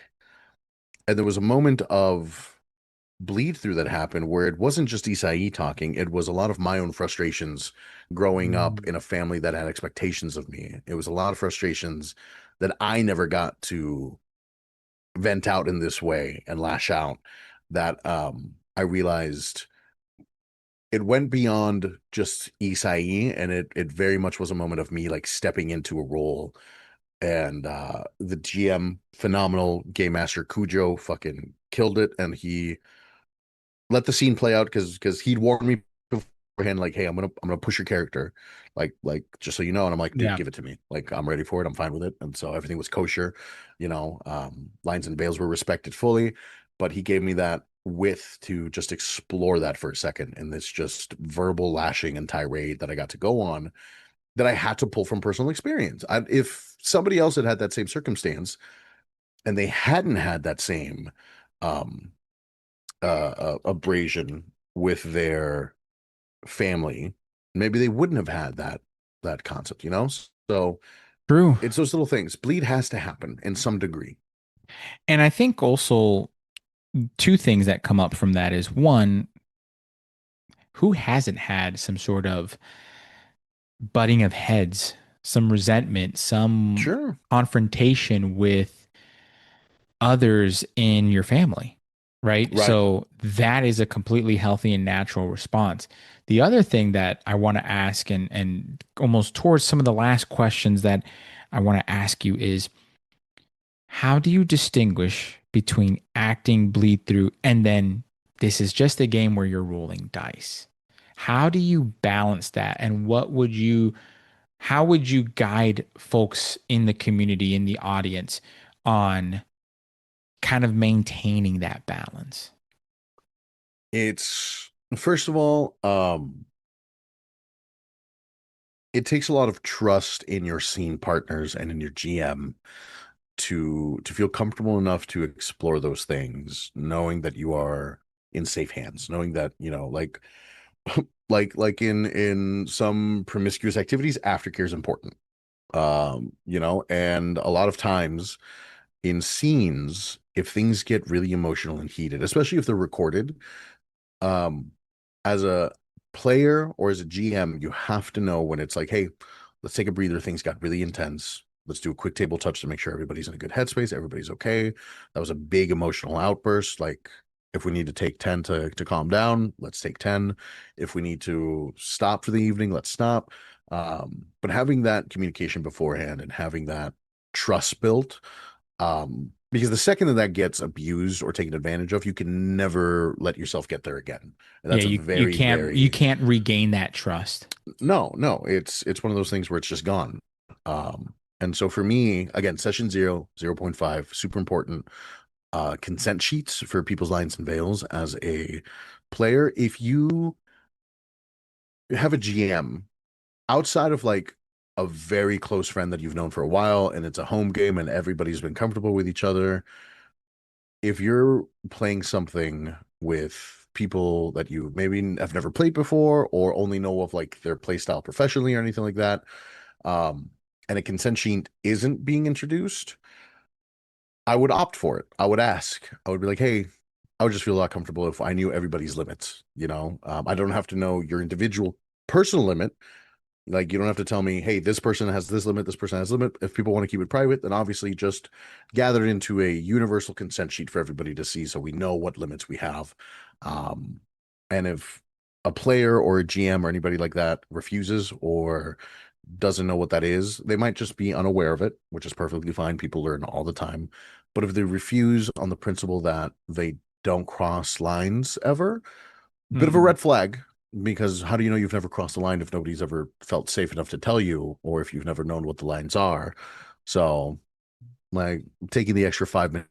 and there was a moment of bleed through that happened where it wasn't just Isai talking, it was a lot of my own frustrations growing up Mm. in a family that had expectations of me. It was a lot of frustrations that I never got to vent out in this way and lash out that I realized it went beyond just Isai, and it very much was a moment of me like stepping into a role. And the GM, phenomenal game master Cujo, fucking killed it, and he let the scene play out because he'd warned me beforehand, like, hey, I'm gonna push your character, like just so you know. And I'm like, dude, Yeah. give it to me. Like, I'm ready for it. I'm fine with it. And so everything was kosher, lines and veils were respected fully, but he gave me that width to just explore that for a second in this just verbal lashing and tirade that I got to go on that I had to pull from personal experience. If somebody else had had that same circumstance and they hadn't had that same um abrasion with their family, maybe they wouldn't have had that concept, you know? So True. it's those little things. Bleed has to happen in some degree. And I think also two things that come up from that is one, who hasn't had some sort of butting of heads, some resentment, some Sure. confrontation with others in your family, right? Right. So that is a completely healthy and natural response. The other thing that I want to ask, and almost towards some of the last questions that I want to ask you is, how do you distinguish between acting bleed through and then this is just a game where you're rolling dice? How do you balance that? And how would you guide folks in the community, in the audience on kind of maintaining that balance? It's first of all, it takes a lot of trust in your scene partners and in your GM to feel comfortable enough to explore those things, knowing that you are in safe hands, knowing that, like in some promiscuous activities, aftercare is important. And a lot of times in scenes, if things get really emotional and heated, especially if they're recorded, um, as a player or as a GM, you have to know when it's like, hey, let's take a breather. Things got really intense. Let's do a quick table touch to make sure everybody's in a good headspace. Everybody's okay. That was a big emotional outburst. Like, if we need to take 10 to calm down, let's take 10. If we need to stop for the evening, let's stop. But having that communication beforehand and having that trust built, because the second that gets abused or taken advantage of, you can never let yourself get there again. And Yeah, that's a you very, you very can't regain that trust. no, it's one of those things where it's just gone. And so for me, again, session 0.5, super important. Consent sheets for people's lines and veils as a player. If you have a GM outside of like a very close friend that you've known for a while and it's a home game and everybody's been comfortable with each other, if you're playing something with people that you maybe have never played before or only know of like their play style professionally or anything like that, and a consent sheet isn't being introduced, I would opt for it. I would ask. I would be like, hey, I would just feel a lot comfortable if I knew everybody's limits. I don't have to know your individual personal limit. Like, you don't have to tell me, hey, this person has this limit, this person has this limit. If people want to keep it private, then obviously just gather it into a universal consent sheet for everybody to see so we know what limits we have. Um, and if a player or a GM or anybody like that refuses or doesn't know what that is, they might just be unaware of it, which is perfectly fine. People learn all the time. But if they refuse on the principle that they don't cross lines ever, bit of a Mhm. red flag, because how do you know you've never crossed the line if nobody's ever felt safe enough to tell you, or if you've never known what the lines are? So, like, taking the extra 5 minutes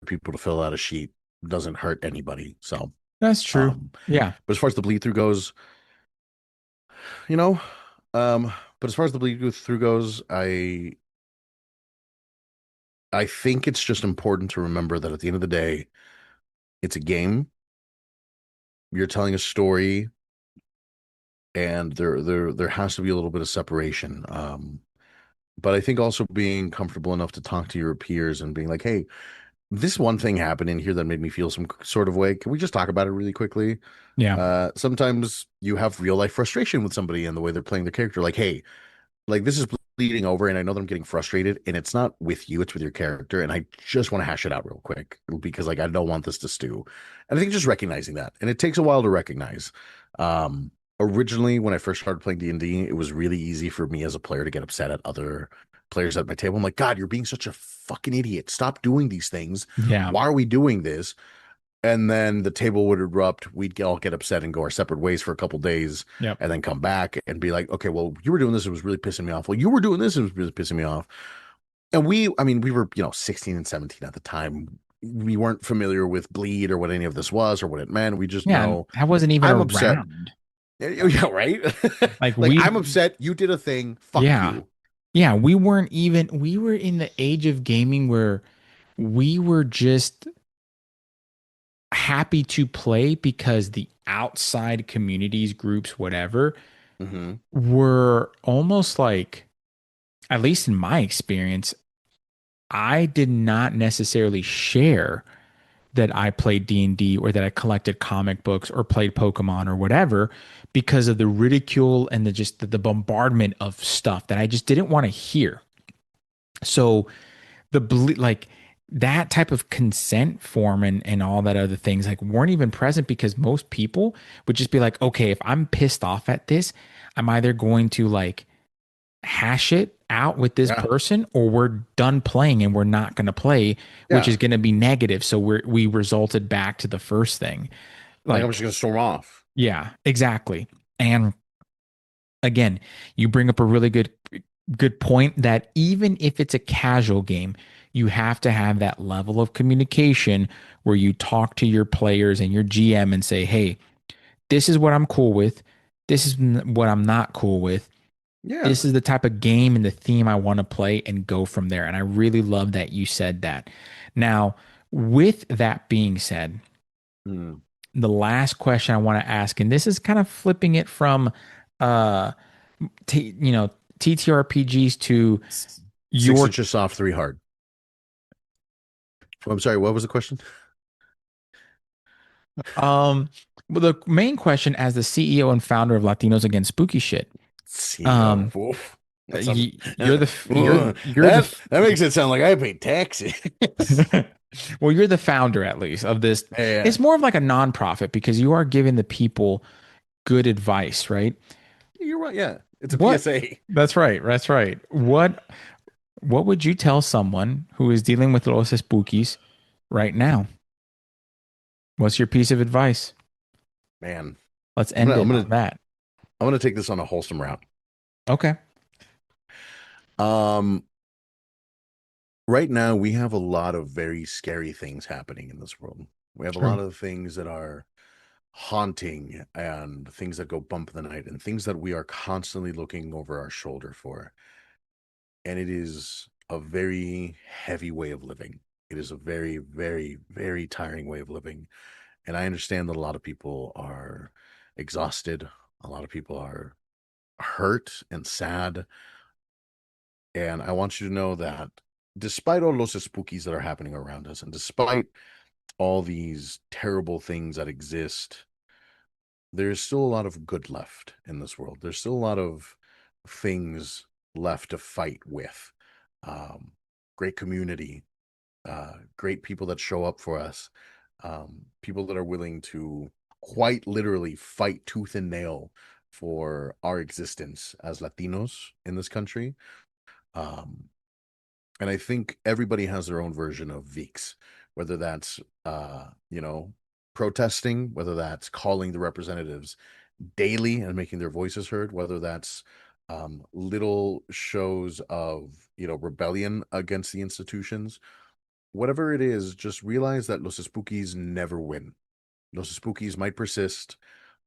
for people to fill out a sheet doesn't hurt anybody. So, That's true. um, Yeah. but as far as the bleed through goes, you know, um, but as far as the bleed through goes, I think it's just important to remember that at the end of the day, it's a game. You're telling a story, and there has to be a little bit of separation. But I think also being comfortable enough to talk to your peers and being like, hey, this one thing happened in here that made me feel some sort of way. Can we just talk about it really quickly? Yeah. Sometimes you have real life frustration with somebody and the way they're playing their character. Like, hey, like this is bleeding over, and I know that I'm getting frustrated, and it's not with you, it's with your character, and I just want to hash it out real quick because like I don't want this to stew. And I think just recognizing that, and it takes a while to recognize. um Originally, when I first started playing D&D, it was really easy for me as a player to get upset at other players at my table. I'm like, God, you're being such a fucking idiot, stop doing these things, Yeah. why are we doing this? And then the table would erupt. We'd all get upset and go our separate ways for a couple days, Yep. and then come back and be like, okay, well, you were doing this, it was really pissing me off. Well, you were doing this, it was really pissing me off. And I mean, we were, 16 and 17 at the time. We weren't familiar with bleed or what any of this was or what it meant. We just Yeah. And know I wasn't even I'm upset. around. Yeah, right. Like Like, we, I'm upset. You did a thing. Fuck yeah. you. Yeah. We were in the age of gaming where we were just happy to play because the outside communities, groups, whatever, Hmm. were almost like, at least in my experience, I did not necessarily share that I played D&D or that I collected comic books or played Pokemon or whatever because of the ridicule and the bombardment of stuff that I just didn't want to hear. So like that type of consent form and all that other things like weren't even present because most people would just be like, okay, if I'm pissed off at this, I'm either going to like hash it out with this Yeah. person or we're done playing and we're not going to play, which Yeah. is going to be negative. So we resulted back to the first thing. Like, I'm Like, just going to storm off. yeah, exactly. And again, you bring up a really good point that even if it's a casual game, you have to have that level of communication where you talk to your players and your GM and say, "Hey, this is what I'm cool with. This is what I'm not cool with. Yeah. This is the type of game and the theme I want to play," and go from there. And I really love that you said that. Now, with that being said, Mm. the last question I want to ask, and this is kind of flipping it from uh you know, TTRPGs to 6 your inches soft, 3 hard. I'm sorry, what was the question? um well, the main question as the CEO and founder of Latinos Against Spooky Shit. CEO. Um Oof. That sounds you're the you're the that makes it sound like I pay taxes. well, you're the founder at least of this. Yeah, It's more of like a nonprofit because you are giving the people good advice, right? you're right. Yeah, it's a What PSA. That's right. That's right. What would you tell someone who is dealing with Los Spookies right now? What's your piece of advice? Man, Let's I'm end gonna I'm it gonna on that. I'm gonna take this on a wholesome route. Okay. Um, right now we have a lot of very scary things happening in this world. We have a True. lot of things that are haunting and things that go bump in the night and things that we are constantly looking over our shoulder for. And it is a very heavy way of living. It is a very, very, very tiring way of living. And I understand that a lot of people are exhausted, a lot of people are hurt and sad. And I want you to know that despite all those spookies that are happening around us, and despite all these terrible things that exist, there's still a lot of good left in this world. There's still a lot of things left to fight with. Um, Great community, great people that show up for us, people that are willing to quite literally fight tooth and nail for our existence as Latinos in this country. Um, and I think everybody has their own version of Veeks, whether that's protesting, whether that's calling the representatives daily and making their voices heard, whether that's little shows of rebellion against the institutions. Whatever it is, just realize that Los Spookies never win. Los Spookies might persist.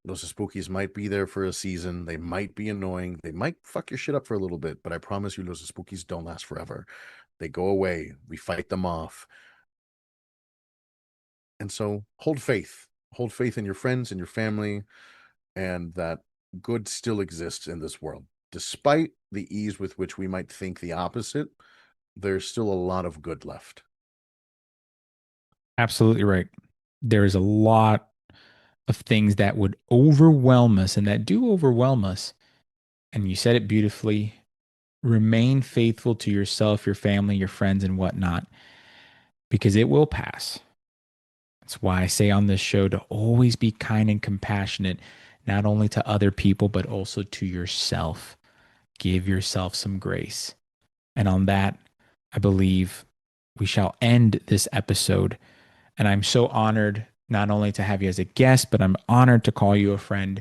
Los Spookies might be there for a season. They might be annoying. They might fuck your shit up for a little bit, but I promise you, Los Spookies don't last forever. They go away. We fight them off. And so hold faith. Hold faith in your friends and your family, and that good still exists in this world. Despite the ease with which we might think the opposite, there's still a lot of good left. Absolutely right. There is a lot of things that would overwhelm us and that do overwhelm us. And you said it beautifully. Remain faithful to yourself, your family, your friends, and whatnot, because it will pass. That's why I say on this show to always be kind and compassionate, not only to other people, but also to yourself. Give yourself some grace. And on that, I believe we shall end this episode. And I'm so honored not only to have you as a guest, but I'm honored to call you a friend.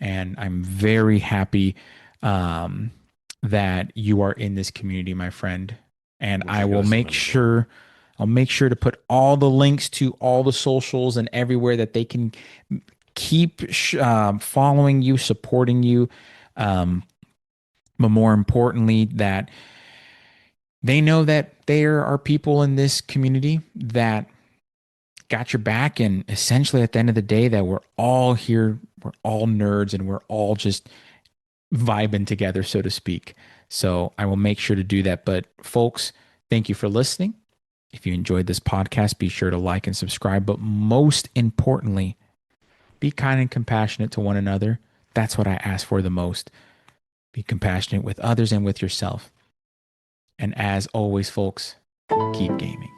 And I'm very happy that you are in this community, my friend. And Muchas I will gracias, make mi amigo. sure I'll make sure to put all the links to all the socials and everywhere that they can keep following you, supporting you. Um, but more importantly, that they know that there are people in this community that got your back. And essentially, at the end of the day, that we're all here, we're all nerds, and we're all just vibing together, so to speak. So I will make sure to do that. But folks, thank you for listening. If you enjoyed this podcast, be sure to like and subscribe. But most importantly, be kind and compassionate to one another. That's what I ask for the most. Be compassionate with others and with yourself. And as always, folks, keep gaming.